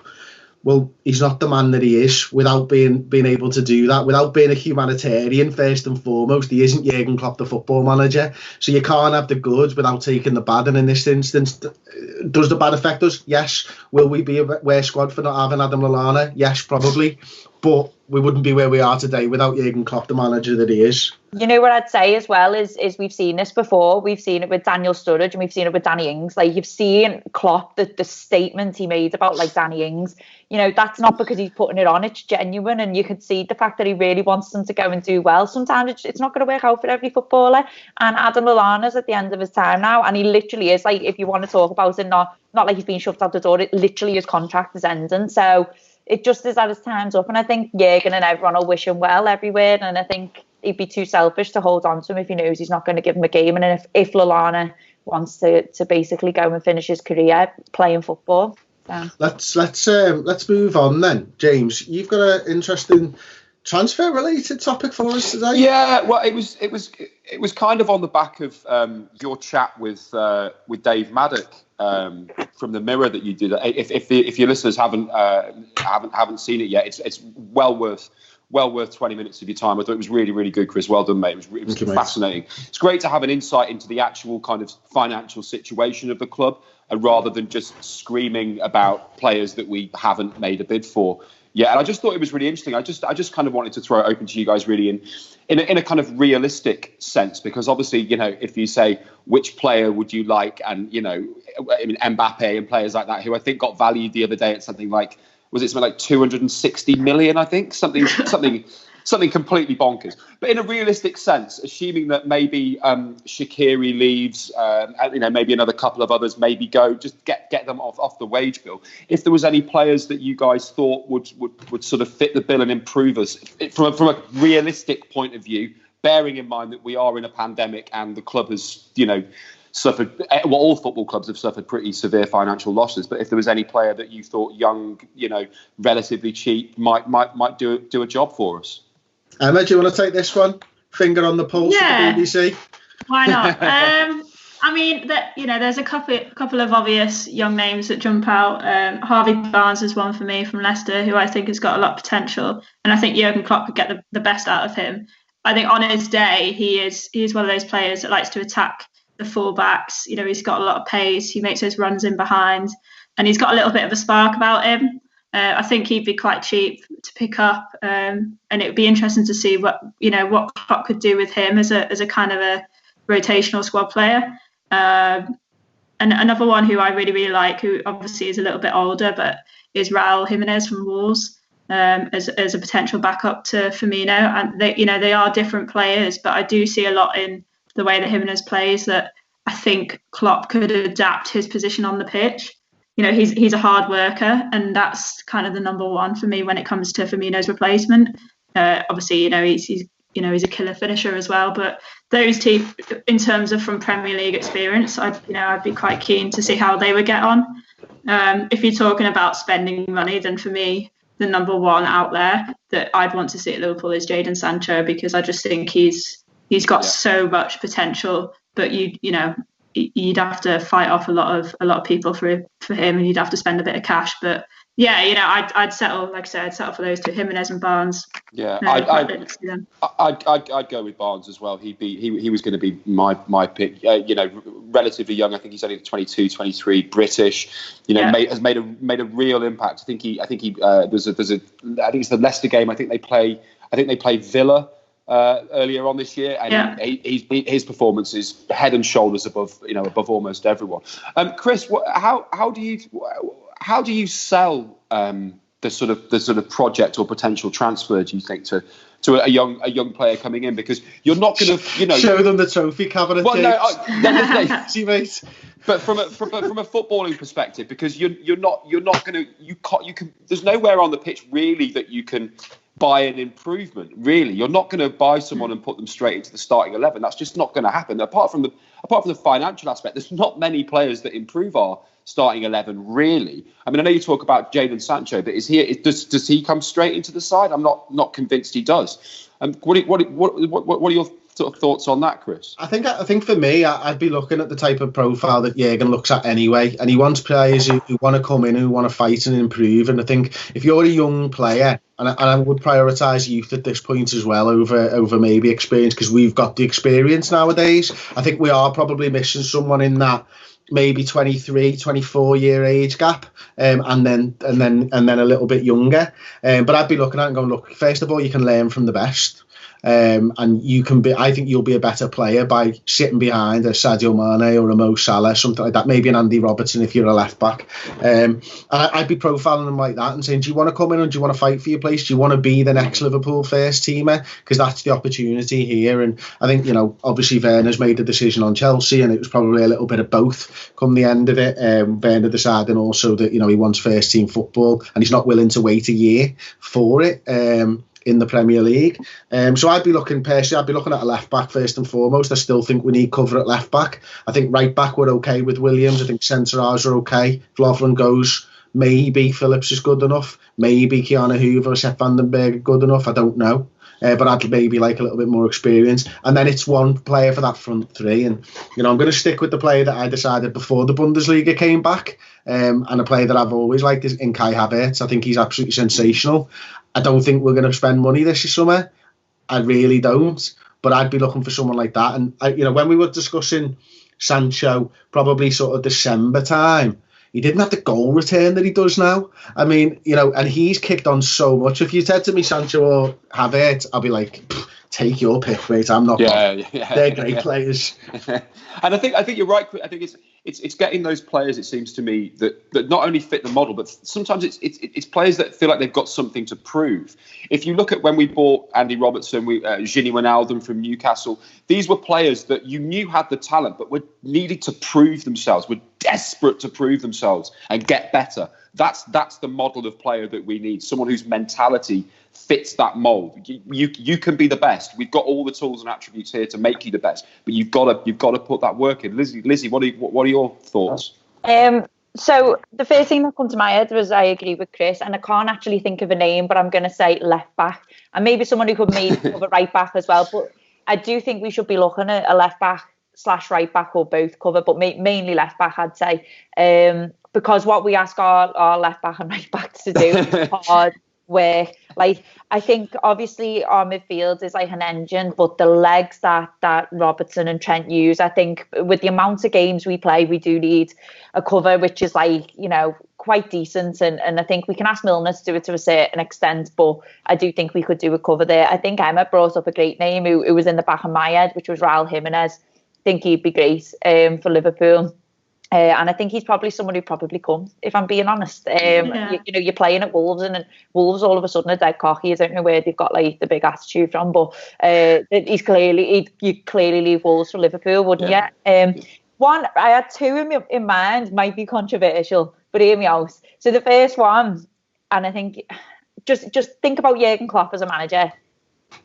well, he's not the man that he is without being able to do that, without being a humanitarian first and foremost. He isn't Jurgen Klopp, the football manager. So you can't have the good without taking the bad. And in this instance, does the bad affect us? Yes. Will we be a worse squad for not having Adam Lallana? Yes, probably. But we wouldn't be where we are today without Jurgen Klopp, the manager that he is. You know what I'd say as well is we've seen this before. We've seen it with Daniel Sturridge, and we've seen it with Danny Ings. Like, you've seen Klopp, the statement he made about like Danny Ings. That's not because he's putting it on. It's genuine, and you could see the fact that he really wants them to go and do well. Sometimes it's not going to work out for every footballer. And Adam Lallana's at the end of his time now, and he literally is, like, if you want to talk about it, not like he's being shoved out the door. It literally, his contract is ending. So it just is that his time's up, and I think Jurgen and everyone will wish him well everywhere, and I think he'd be too selfish to hold on to him if he knows he's not going to give him a game. And if Lallana wants to basically go and finish his career playing football. So. Let's move on then. James, you've got an interesting transfer related topic for us today. Yeah, well, it was kind of on the back of your chat with Dave Maddock from the Mirror that you did. If your listeners haven't seen it yet, it's well worth well worth 20 minutes of your time. I thought it was really, really good, Chris. Well done, mate. It was fascinating. It's great to have an insight into the actual kind of financial situation of the club, rather than just screaming about players that we haven't made a bid for. Yeah, and I just thought it was really interesting. I just kind of wanted to throw it open to you guys, really, in a kind of realistic sense, because obviously, if you say which player would you like, and Mbappe and players like that, who I think got valued the other day at something like 260 million, I think, something completely bonkers. But in a realistic sense, assuming that maybe Shaqiri leaves, maybe another couple of others maybe go, just get them off the wage bill. If there was any players that you guys thought would sort of fit the bill and improve us from a realistic point of view, bearing in mind that we are in a pandemic and the club has, suffered, all football clubs have suffered pretty severe financial losses. But if there was any player that you thought young, relatively cheap, might do a job for us. Emma, do you want to take this one? Finger on the pulse of the BBC. Why not? I mean, there's a couple of obvious young names that jump out. Harvey Barnes is one for me from Leicester, who I think has got a lot of potential, and I think Jurgen Klopp could get the best out of him. I think on his day, he is one of those players that likes to attack the fullbacks. He's got a lot of pace. He makes those runs in behind, and he's got a little bit of a spark about him. I think he'd be quite cheap to pick up, and it would be interesting to see what Klopp could do with him as a kind of a rotational squad player. And another one who I really, really like, who obviously is a little bit older, but is Raul Jimenez from Wolves, as a potential backup to Firmino. And they are different players, but I do see a lot in the way that Jimenez plays that I think Klopp could adapt his position on the pitch. He's a hard worker, and that's kind of the number one for me when it comes to Firmino's replacement. Obviously, he's a killer finisher as well. But those two, in terms of from Premier League experience, I'd be quite keen to see how they would get on. If you're talking about spending money, then for me, the number one out there that I'd want to see at Liverpool is Jadon Sancho, because I just think he's got so much potential, but you'd have to fight off a lot of people for him, and you'd have to spend a bit of cash. But yeah, I'd settle, like I said, I'd settle for those two, Jimenez and Barnes. Yeah, I'd go with Barnes as well. He was going to be my pick. Relatively young. I think he's only 22, 23, British. Has made a real impact. I think it's the Leicester game. I think they play Villa earlier on this year, and his performance is head and shoulders above almost everyone. Chris, how do you sell the sort of project or potential transfer, do you think, to a young player coming in? Because you're not going to show them the trophy cabinet. Well, mate. But from a footballing perspective, because you're not going to you can there's nowhere on the pitch really that you can buy an improvement. Really, you're not going to buy someone and put them straight into the starting 11. That's just not going to happen. Apart from the financial aspect, there's not many players that improve our starting 11. Really, I mean, I know you talk about Jadon Sancho, but does he come straight into the side? I'm not convinced he does. What are your sort of thoughts on that, Chris? I think for me, I'd be looking at the type of profile that Jurgen looks at anyway, and he wants players who want to come in, who want to fight and improve. And I think if you're a young player, and I would prioritise youth at this point as well over maybe experience, because we've got the experience nowadays. I think we are probably missing someone in that maybe 23, 24 year age gap, and then a little bit younger. But I'd be looking at it and going, look, first of all, you can learn from the best. And you can be. I think you'll be a better player by sitting behind a Sadio Mane or a Mo Salah, something like that. Maybe an Andy Robertson if you're a left back. And I'd be profiling them like that and saying, do you want to come in and do you want to fight for your place? Do you want to be the next Liverpool first teamer? Because that's the opportunity here. And I think obviously Werner's made the decision on Chelsea, and it was probably a little bit of both come the end of it. Werner deciding also that he wants first team football, and he's not willing to wait a year for it. In the Premier League. So I'd be looking at a left back first and foremost. I still think we need cover at left back. I think right back we're okay with Williams. I think centre halves are okay. If Lovren goes, maybe Phillips is good enough. Maybe Keanu Hoover or Sepp Vandenberg are good enough. I don't know. But I'd maybe like a little bit more experience. And then it's one player for that front three. And, I'm going to stick with the player that I decided before the Bundesliga came back. And a player that I've always liked is in Kai Havertz. I think he's absolutely sensational. I don't think we're going to spend money this summer. I really don't. But I'd be looking for someone like that. And when we were discussing Sancho, probably sort of December time, he didn't have the goal return that he does now. I mean, and he's kicked on so much. If you said to me Sancho or Havertz, I'll be like, take your pick, mate. I'm not. Yeah. They're great players. And I think you're right. I think it's getting those players. It seems to me that not only fit the model, but sometimes it's players that feel like they've got something to prove. If you look at when we bought Andy Robertson, Gini Wijnaldum from Newcastle, these were players that you knew had the talent, but were needed to prove themselves, were desperate to prove themselves and get better. That's the model of player that we need. Someone whose mentality fits that mold. You can be the best. We've got all the tools and attributes here to make you the best, but you've got to put that work in. Lizzie, what are your thoughts? So the first thing that comes to my head was I agree with Chris, and I can't actually think of a name, but I'm going to say left back, and maybe someone who could maybe cover right back as well. But I do think we should be looking at a left back / right back or both cover, but mainly left back, I'd say, because what we ask our left back and right back to do is hard work. Like, I think obviously our midfield is like an engine, but the legs that Robertson and Trent use, I think with the amount of games we play, we do need a cover which is like, quite decent, and I think we can ask Milner to do it to a certain extent, but I do think we could do a cover there. I think Emma brought up a great name who was in the back of my head, which was Raul Jimenez. I think he'd be great for Liverpool. And I think he's probably someone who probably comes, if I'm being honest. You're playing at Wolves, and Wolves all of a sudden are dead cocky. I don't know where they've got like the big attitude from, but you clearly leave Wolves for Liverpool, wouldn't you? One, I had two in mind, might be controversial, but hear me out. So the first one, and I think just think about Jurgen Klopp as a manager.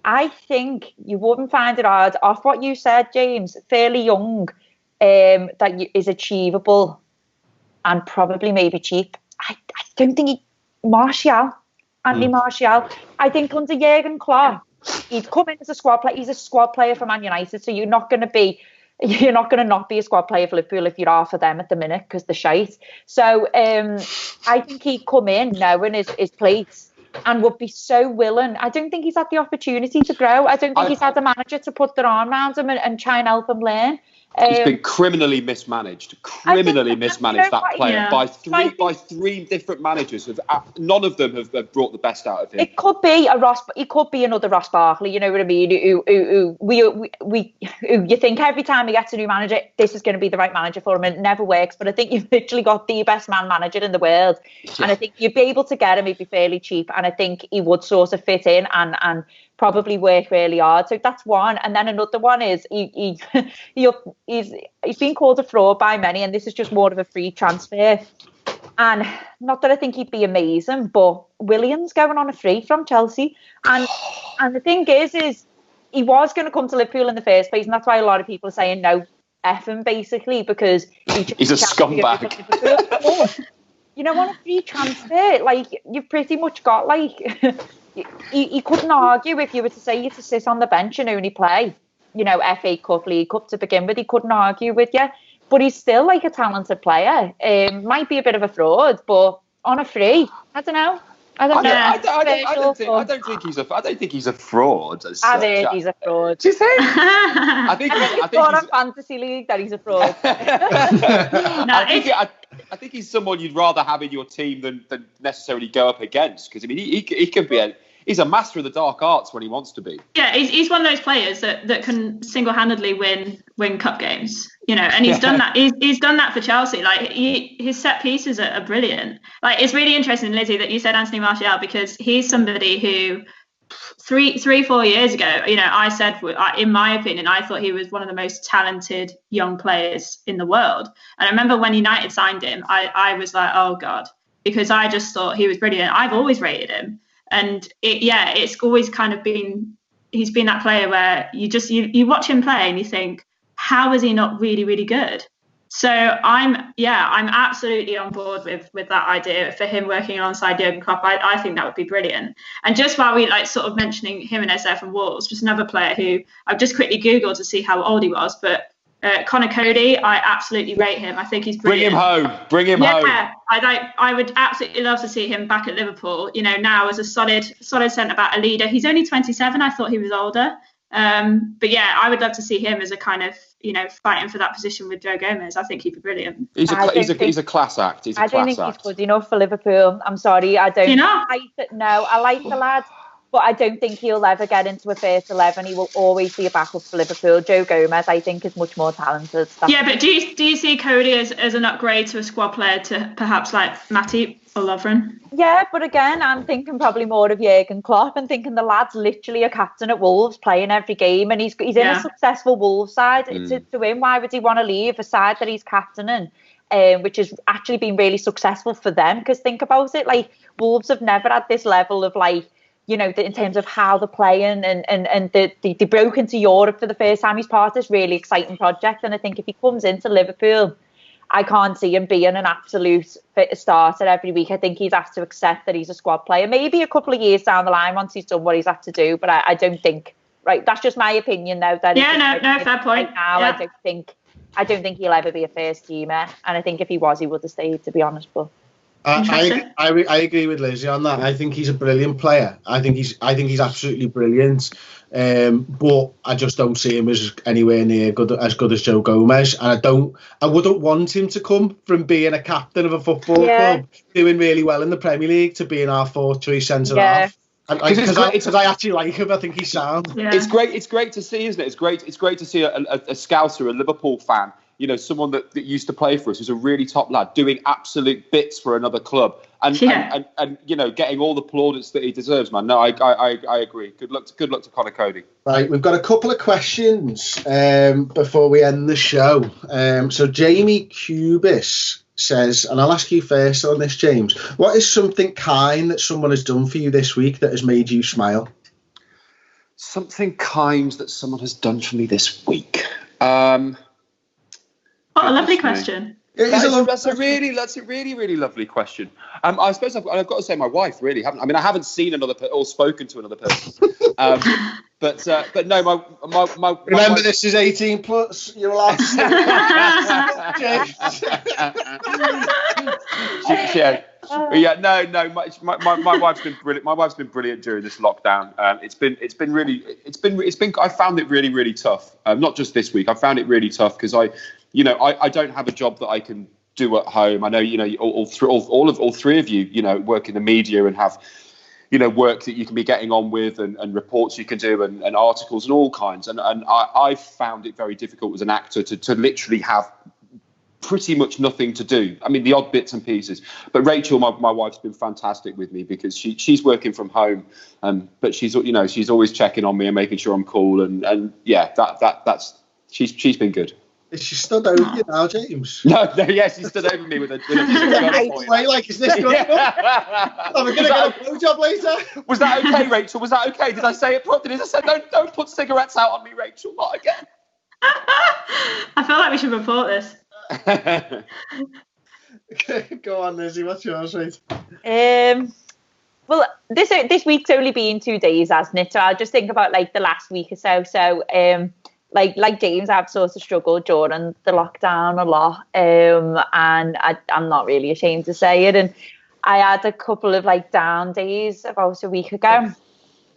I think you wouldn't find it hard, off what you said, James, fairly young, that is achievable and probably maybe cheap. I don't think Anthony Martial. I think under Jurgen Klopp, he'd come in as a squad player. He's a squad player for Man United, so you're not going to not be a squad player for Liverpool if you are for them at the minute, because they're shite. So I think he'd come in knowing his place and would be so willing. I don't think he's had the opportunity to grow. I don't think he's had a manager to put their arm around him and try and help him learn. He's been criminally mismanaged. That player by three different managers. None of them have brought the best out of him. It could be another Ross Barkley. You know what I mean? Who you think every time he gets a new manager, this is going to be the right manager for him, and it never works. But I think you've literally got the best man manager in the world, and I think you'd be able to get him. He'd be fairly cheap, and I think he would sort of fit in and probably work really hard. So that's one. And then another one is he's been called a fraud by many, and this is just more of a free transfer. And not that I think he'd be amazing, but Williams going on a free from Chelsea. And the thing is he was going to come to Liverpool in the first place, and that's why a lot of people are saying no, F him, basically, because he's a scumbag. On a free transfer, like, you've pretty much got like he couldn't argue if you were to say you to sit on the bench and only play, FA Cup, League Cup to begin with. He couldn't argue with you, but he's still like a talented player. Might be a bit of a fraud, but on a free, I don't know. I don't think he's a fraud. I think he's a fraud. Do you think? I think he's on a fantasy league that he's a fraud. I think he's someone you'd rather have in your team than necessarily go up against, because I mean he can be he's a master of the dark arts when he wants to be. Yeah, he's one of those players that can single-handedly win cup games, and he's done that. He's done that for Chelsea. Like, his set pieces are brilliant. Like, it's really interesting, Lizzie, that you said Anthony Martial, because he's somebody who 4 years ago, I said, in my opinion, I thought he was one of the most talented young players in the world. And I remember when United signed him, I was like, oh God, because I just thought he was brilliant. I've always rated him. And it's always kind of been, he's been that player where you watch him play and you think, how is he not really, really good? So I'm absolutely on board with that idea for him working alongside Jurgen Klopp. I think that would be brilliant. And just while we sort of mentioning him and SF and Wolves, just another player who I've just quickly Googled to see how old he was, but Connor Cody, I absolutely rate him. I think he's brilliant. Bring him home. Yeah, I would absolutely love to see him back at Liverpool. Now as a solid centre back, a leader. He's only 27. I thought he was older. But yeah, I would love to see him as a kind of fighting for that position with Joe Gomez. I think he'd be brilliant. He's a class act. I don't think he's good enough for Liverpool. I'm sorry, I don't. I like the lad, but I don't think he'll ever get into a first 11. He will always be a backup for Liverpool. Joe Gomez, I think, is much more talented. But do you see Cody as an upgrade to a squad player to perhaps like Matip or Lovren? Yeah, but again, I'm thinking probably more of Jurgen Klopp and thinking the lad's literally a captain at Wolves, playing every game, and he's in a successful Wolves side. To him, why would he want to leave a side that he's captaining, which has actually been really successful for them? Because think about it, like Wolves have never had this level of in terms of how they're playing and they broke into Europe for the first time. He's part of this really exciting project, and I think if he comes into Liverpool, I can't see him being an absolute fit starter every week. I think he's have to accept that he's a squad player. Maybe a couple of years down the line once he's done what he's had to do, but I don't think. Right, that's just my opinion though. Fair point. Right now, I don't think he'll ever be a first teamer, and I think if he was, he would have stayed. To be honest, but. I agree with Lizzie on that. I think he's a brilliant player. I think he's absolutely brilliant. But I just don't see him as anywhere near as good as Joe Gomez. And I wouldn't want him to come from being a captain of a football club doing really well in the Premier League to being our fourth choice centre half. Because I actually like him. I think he's sound. Yeah. It's great to see, isn't it? It's great to see a Scouser, a Liverpool fan. Someone that used to play for us, who's a really top lad, doing absolute bits for another club, and getting all the plaudits that he deserves, man. No, I agree. Good luck to Connor Cody. Right, we've got a couple of questions before we end the show. So Jamie Cubis says, and I'll ask you first on this, James. What is something kind that someone has done for you this week that has made you smile? Something kind that someone has done for me this week. What a lovely question. That's a really, really lovely question. I suppose I've got to say my wife, really. I haven't seen another or spoken to another person. But no, my remember, my this is 18 plus. You're allowed to say. My wife's been brilliant. My wife's been brilliant during this lockdown. I found it really, really tough. Not just this week. I found it really tough because I don't have a job that I can do at home. I know, all three of you, work in the media and have, work that you can be getting on with and reports you can do and articles and all kinds. And I found it very difficult as an actor to literally have pretty much nothing to do. I mean, the odd bits and pieces. But Rachel, my wife's been fantastic with me because she's working from home, but she's always checking on me and making sure I'm cool. And that's she's been good. Is she stood over you now, James? No, she stood over me with a wait, like, is this good? I'm going to get a blowjob later. Was that okay, Rachel? Was that okay? Did I say it properly? Did I say don't put cigarettes out on me, Rachel? Not again. I feel like we should report this. Okay, go on, Lizzie. What's yours, mate? Well, this week's only been 2 days, hasn't it? So I'll just think about like the last week or so. So, like James, I've sort of struggled during the lockdown a lot, and I'm not really ashamed to say it. And I had a couple of like down days about a week ago.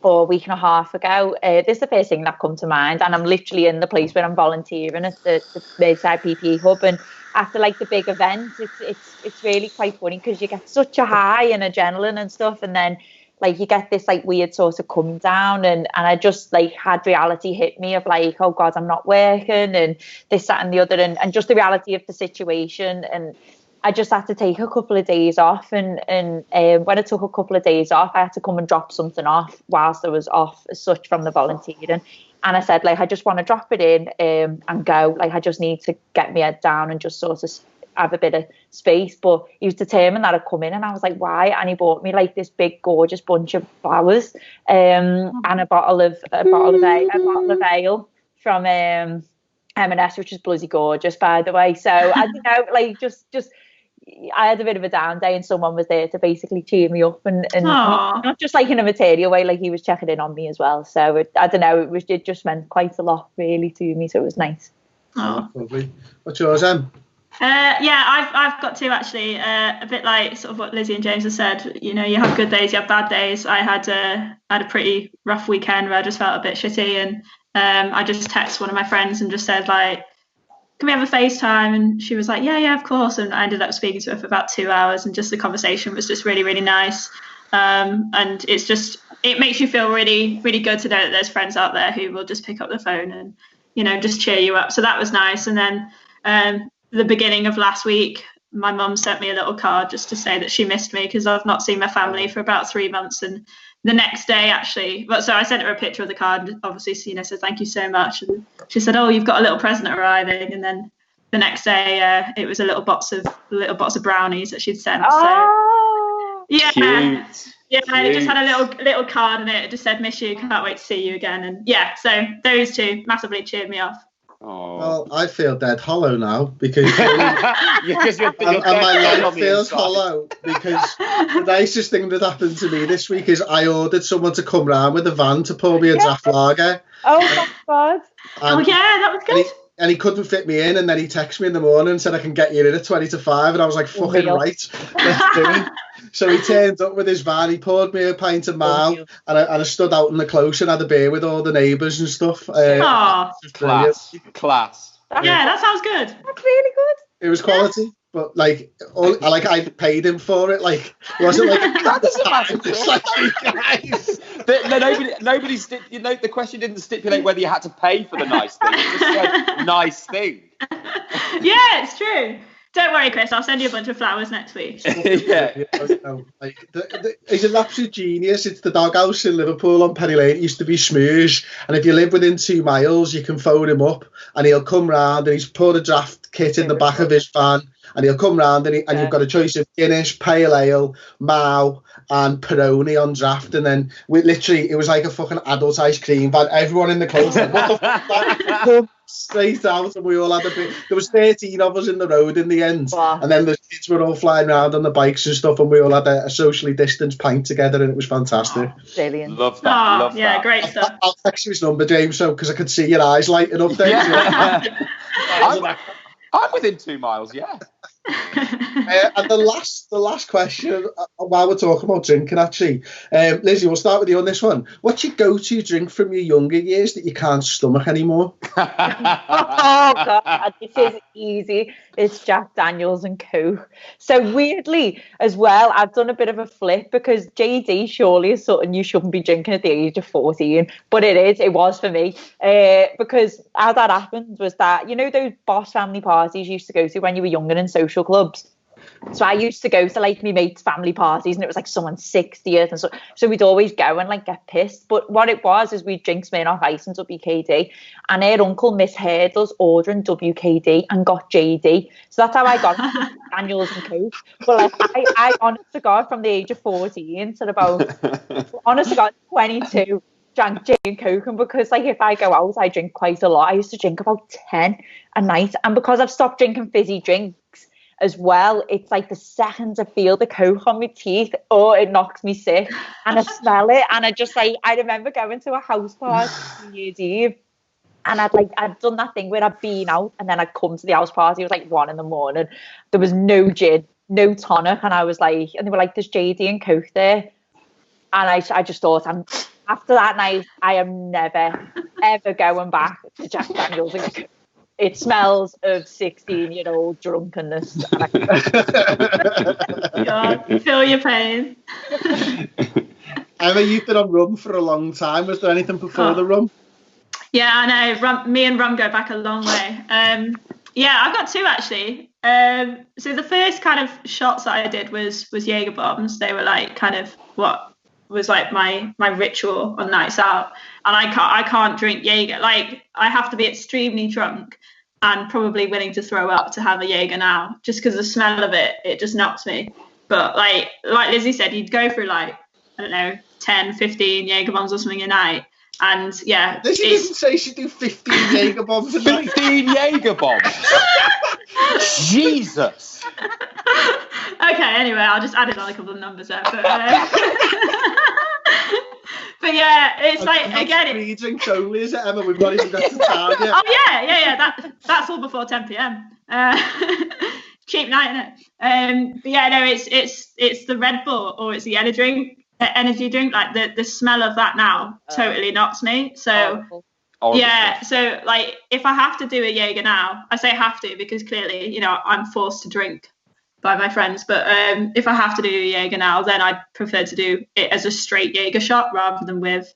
Or a week and a half ago. This is the first thing that come to mind, and I'm literally in the place where I'm volunteering at the Merseyside PPE Hub. And after like the big event, it's really quite funny because you get such a high and adrenaline and stuff, and then like you get this like weird sort of come down, and I just like had reality hit me of like, oh God, I'm not working, and this, that, and the other, and just the reality of the situation. And I just had to take a couple of days off, and when I took a couple of days off, I had to come and drop something off whilst I was off as such from the volunteering. And I said, like, I just want to drop it in and go. Like, I just need to get my head down and just sort of have a bit of space. But he was determined that I'd come in, and I was like, why? And he bought me like this big, gorgeous bunch of flowers and a bottle of ale from M&S, which is bloody gorgeous, by the way. So I don't know, like just I had a bit of a down day, and someone was there to basically cheer me up, and not just like in a material way, like he was checking in on me as well. So I don't know, it just meant quite a lot really to me, so it was nice. Oh. Lovely. What's yours, Em? Yeah, I've got two actually. A bit like sort of what Lizzie and James have said. You know, you have good days, you have bad days. I had a pretty rough weekend where I just felt a bit shitty, and I just texted one of my friends and just said like, "Can we have a FaceTime?" And she was like, "Yeah, of course." And I ended up speaking to her for about 2 hours, and just the conversation was just really, really nice. And it makes you feel really, really good to know that there's friends out there who will just pick up the phone and, you know, just cheer you up. So that was nice. And then the beginning of last week, my mum sent me a little card just to say that she missed me because I've not seen my family for about 3 months. And the next day, actually, so I sent her a picture of the card, and obviously, you know, said thank you so much. And she said, "Oh, you've got a little present arriving." And then the next day, it was a little box of brownies that she'd sent. Oh, so yeah, cute. Yeah, Cute. it just had a little card in it. It just said, "Miss you, can't wait to see you again." And yeah, so those two massively cheered me off. Oh. Well, I feel dead hollow now because you're and my dead life on the feels inside. hollow because the nicest thing that happened to me this week is I ordered someone to come round with a van to pour me a draft lager. oh my God. Oh yeah, that was good. And he couldn't fit me in, and then he texted me in the morning and said I can get you in at 20 to 5, and I was like, fucking Unreal. right, let's do it. So he turned up with his van, he poured me a pint of Mao, Unreal. and I stood out in the close and had a beer with all the neighbours and stuff. Aw. Class. Yeah, that sounds good. That's really good. It was quality, but like I paid him for it. Like it wasn't like That doesn't matter. it's like you guys. The question didn't stipulate whether you had to pay for the nice thing. It just said nice thing. Yeah, it's true. Don't worry, Chris. I'll send you a bunch of flowers next week. Yeah. Like, he's an absolute genius. It's the doghouse in Liverpool on Penny Lane. It used to be Smooge, and if you live within 2 miles, you can phone him up, and he'll come round, and he's put a draft kit in the back of his van, and he'll come round, and you've got a choice of Guinness, Pale Ale, Mao, and Peroni on draft, and then it was like a fucking adult ice cream van. Everyone in the close, like, what the fuck? Come straight out, and we all had a bit. There was 13 of us in the road in the end, Wow. and then the kids were all flying around on the bikes and stuff, and we all had a socially distanced pint together, and it was fantastic. Brilliant. Love that. Love yeah, that. great stuff. I'll text you his number, James, because I could see your eyes lighting up there. Yeah. I'm within 2 miles. Yeah. And the last question, while we're talking about drinking, actually, Lizzie, we'll start with you on this one. What's your go-to drink from your younger years that you can't stomach anymore? Oh God, this is easy. It's Jack Daniels and Coke. So weirdly, as well, I've done a bit of a flip because JD surely is something you shouldn't be drinking at the age of 14, but it was for me. Because how that happened was that, you know, those boss family parties you used to go to when you were younger in social clubs. So I used to go to like my mates' family parties, and it was like someone's 60th, and so we'd always go and like get pissed. But what it was is we'd drink Smirnoff Ice and WKD, and her uncle misheard us ordering WKD and got JD. So that's how I got Daniels and Coke. But like I honest to God, from the age of 14 to about honest to God 22, drank J and Coke. And because like if I go out, I drink quite a lot. I used to drink about 10 a night, and because I've stopped drinking fizzy drinks as well, it's like the second I feel the Coke on my teeth, it knocks me sick, and I smell it, and I remember going to a house party on New Year's Eve, and I'd done that thing where I'd been out and then I'd come to the house party. It was like 1 a.m. There was no gin, no tonic, and I was like, and they were like, there's JD and Coke there, and I just thought, after that night, I am never ever going back to Jack Daniels and Coke. It smells of 16-year-old drunkenness. God, feel your pain. Emma, you've been on rum for a long time. Was there anything before the rum? Yeah, I know. Me and rum go back a long way. Yeah, I've got two actually. So the first kind of shots that I did was Jaeger bombs. They were like kind of what was like my ritual on nights out, and I can't drink Jaeger. Like I have to be extremely drunk and probably willing to throw up to have a Jaeger now, just because the smell of it just knocks me. But like Lizzie said, you'd go through like, I don't know, 10, 15 Jaeger bombs or something a night. And yeah, Lizzie didn't say she'd do 15 Jaeger bombs a night. 15 Jaeger bombs. Jesus. Okay, anyway, I'll just add in a couple of numbers there. But yeah, it's And like that's again. 3 drinks only, is it, Emma? We've not even got to time yet. Oh yeah. That's all before 10 p.m. Cheap night, innit? But yeah, no, it's the Red Bull or it's the energy drink. Like the smell of that now totally knocks me. So yeah, so like if I have to do a Jaeger now, I say have to because clearly, you know, I'm forced to drink by my friends. But if I have to do a Jaeger now, then I prefer to do it as a straight Jaeger shot rather than with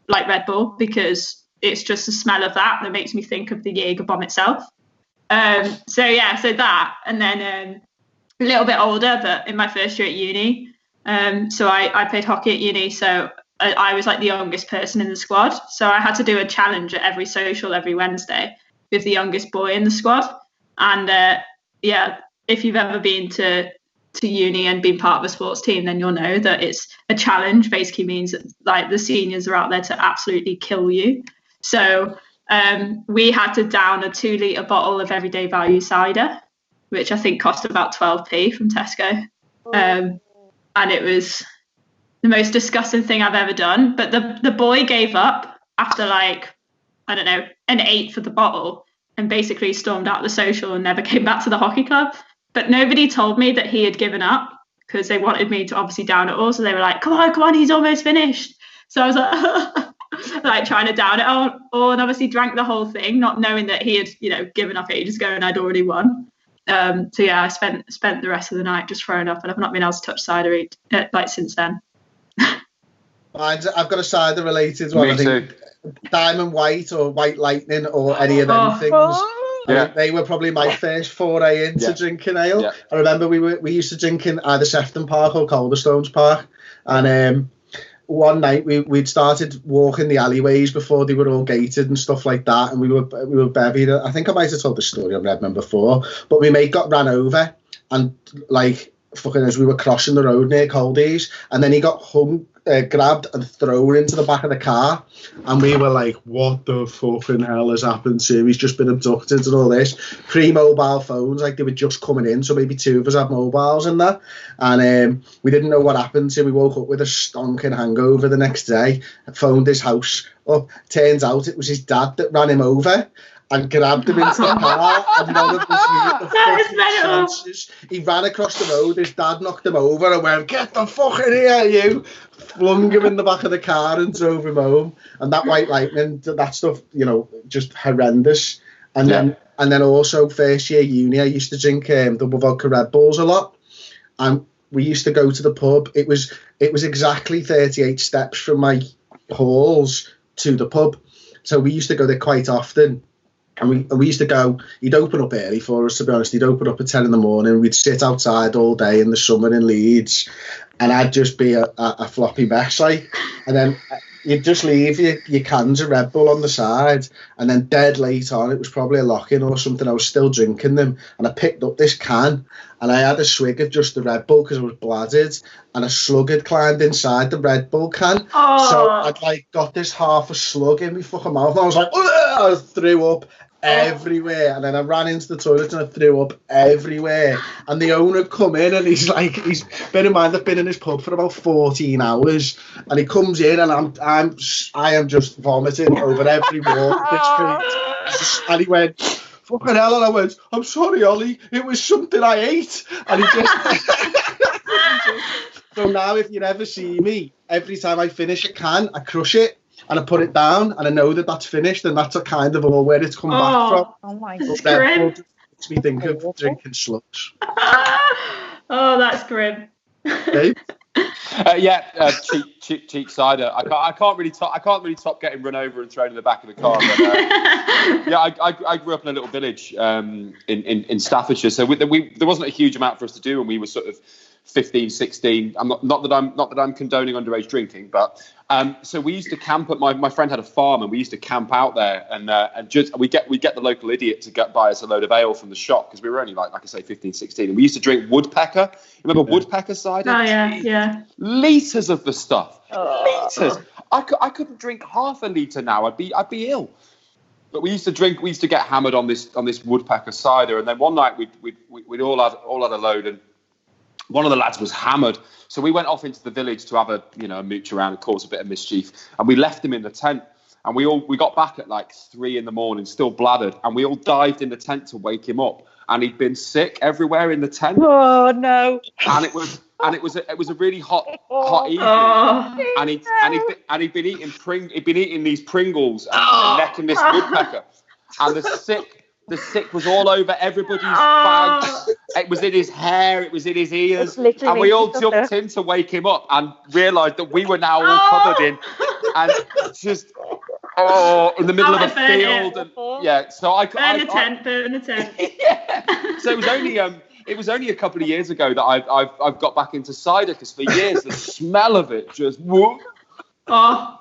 like Red Bull, because it's just the smell of that makes me think of the Jaeger bomb itself. So that, and then a little bit older, but in my first year at uni, so I played hockey at uni, so I was like the youngest person in the squad, so I had to do a challenge at every social every Wednesday with the youngest boy in the squad. And if you've ever been to uni and been part of a sports team, then you'll know that it's a challenge basically means that like the seniors are out there to absolutely kill you. So we had to down a 2-litre bottle of everyday value cider, which I think cost about 12p from Tesco. And it was the most disgusting thing I've ever done. But the boy gave up after like, I don't know, an 8 for the bottle and basically stormed out the social and never came back to the hockey club. But nobody told me that he had given up because they wanted me to obviously down it all. So they were like, come on, he's almost finished. So I was like, like trying to down it all, and obviously drank the whole thing, not knowing that he had, you know, given up ages ago and I'd already won. So yeah, I spent the rest of the night just throwing up, and I've not been able to touch cider like since then. I've got a cider related one. Me I think too. Diamond White or White Lightning or any of them things. Yeah. They were probably my first foray into drinking ale. Yeah. I remember we used to drink in either Sefton Park or Calderstones Park, and one night we'd started walking the alleyways before they were all gated and stuff like that, and we were bevied. I think I might have told the story on Redmen before, but my mate got ran over, and like fucking as we were crossing the road near Coldies, and then he got grabbed and thrown into the back of the car, and we were like, what the fucking hell has happened to him? He's just been abducted and all this. Pre-mobile phones, like they were just coming in, so maybe 2 of us had mobiles and that, and we didn't know what happened to him. We woke up with a stonking hangover the next day, phoned his house up. Turns out it was his dad that ran him over and grabbed him into the car, and none of us knew the fucking senses. He ran across the road, his dad knocked him over and went, get the fuck in here, you! Flung him in the back of the car and drove him home. And that White Lightning, that stuff, you know, just horrendous. And then also first year uni, I used to drink double vodka Red Bulls a lot. And we used to go to the pub. It was exactly 38 steps from my halls to the pub. So we used to go there quite often. And we used to go, he'd open up early for us, to be honest. He'd open up at 10 in the morning. We'd sit outside all day in the summer in Leeds, and I'd just be a floppy mess, like. And then you'd just leave your cans of Red Bull on the side, and then dead late on, it was probably a lock-in or something, I was still drinking them, and I picked up this can, and I had a swig of just the Red Bull because I was bladdered, and a slug had climbed inside the Red Bull can. Oh. So I'd like got this half a slug in my fucking mouth, and I was like, I threw up everywhere, and then I ran into the toilet and I threw up everywhere, and the owner come in, and he's bear in mind I've been in his pub for about 14 hours, and he comes in, and I am just vomiting over every wall at this point, and he went, fucking hell, and I went, I'm sorry Ollie, it was something I ate, and he just so now if you ever see me, every time I finish a can I crush it and I put it down, and I know that that's finished, and that's a kind of all where it's come back from. Oh my god. That makes me think of drinking slugs. Oh, that's grim. Dave? Cheap cider. I can't really top getting run over and thrown in the back of the car. But, I grew up in a little village in Staffordshire, so there wasn't a huge amount for us to do, and we were sort of 15, 16. Not that I'm condoning underage drinking, but so we used to camp at my friend had a farm, and we used to camp out there, and just we get the local idiot to buy us a load of ale from the shop, because we were only like I say 15, 16, and we used to drink Woodpecker. Remember Woodpecker cider? Oh yeah. Litres of the stuff. Litres. I couldn't drink half a litre now. I'd be ill. But we used to get hammered on this Woodpecker cider, and then one night we'd all had a load, and one of the lads was hammered. So we went off into the village to have a mooch around and cause a bit of mischief. And we left him in the tent. And we got back at like 3 a.m, still bladdered. And we all dived in the tent to wake him up. And he'd been sick everywhere in the tent. Oh no! And it was a really hot evening. Oh. And he'd been eating these Pringles and necking this woodpecker. And the sick was all over everybody's bags. It was in his hair. It was in his ears. And we all jumped in to wake him up and realised that we were now all covered in. And just in the middle of a field. And, yeah, so burn a tent. Yeah. So it was only a couple of years ago that I've got back into cider, because for years the smell of it just whoop. Oh.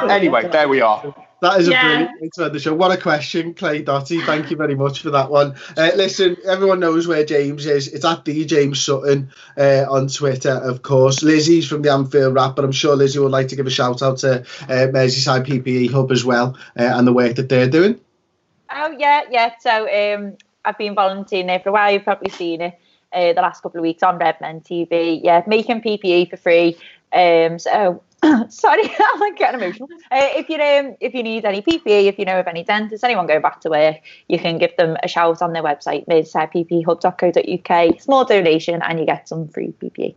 Anyway, there we are. That is a brilliant way to end the show. What a question, Clay Doty. Thank you very much for that one. Listen, everyone knows where James is. It's at the James Sutton on Twitter, of course. Lizzie's from the Anfield Wrap, but I'm sure Lizzie would like to give a shout out to Merseyside PPE Hub as well, and the work that they're doing. Oh, yeah. So I've been volunteering there for a while. You've probably seen it the last couple of weeks on Redmen TV. Yeah, making PPE for free. So sorry, I'm like getting emotional. If you need any PPE, if you know of any dentists, anyone going back to work, you can give them a shout on their website, merseysideppehub.co.uk. Small donation, and you get some free PPE.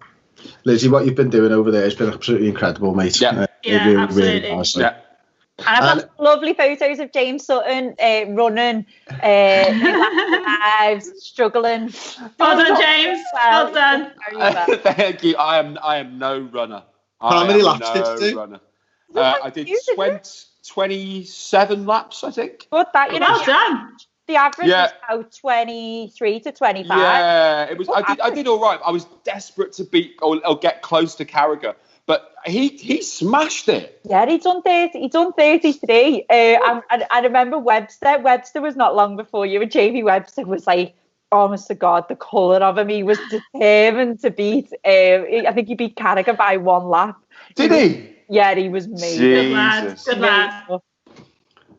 Lizzie, what you've been doing over there has been absolutely incredible, mate. Yeah, really, absolutely. Really nice. Yeah. And I've got lovely photos of James Sutton running, lives, struggling. Well done, James. Well done. Thank you. I am no runner. How many laps did you do? I did 27 laps, I think. Good, that well done. The average was about 23 to 25. Yeah, it was. I did all right. I was desperate to beat or get close to Carragher, but he smashed it. Yeah, he'd done 30. He'd done 33. I remember Webster. Webster was not long before you, and Jamie Webster was like, honest to God, the colour of him. He was determined to beat. I think he beat Carragher by 1 lap. Did he? Yeah, he was amazing. Good lad.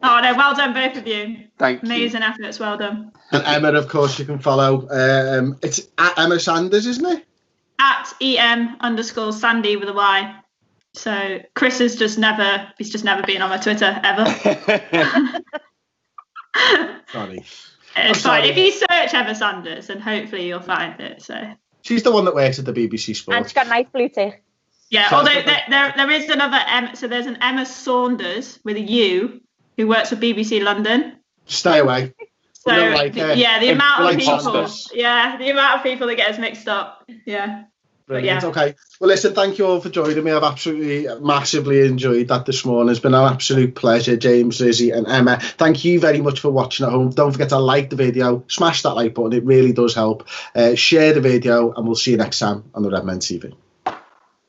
Oh no, well done both of you. Thank you. Amazing efforts, well done. And Emma, of course, you can follow. It's at Emma Sanders, isn't it? At EM_Sandy with a Y. So Chris has just never been on my Twitter ever. Sorry. It's fine. If you search Emma Sanders, then hopefully you'll find it. So she's the one that works at the BBC Sport. And she's got a nice blue tick. Yeah, although there is another Emma. So there's an Emma Saunders with a U who works for BBC London. Stay away. So the amount of people. imposters. Yeah, the amount of people that get us mixed up. Yeah. Brilliant. Okay. Well, listen, thank you all for joining me. I've absolutely massively enjoyed that this morning. It's been an absolute pleasure, James, Lizzie and Emma. Thank you very much for watching at home. Don't forget to like the video, smash that like button. It really does help. Share the video, and we'll see you next time on the Redmen TV.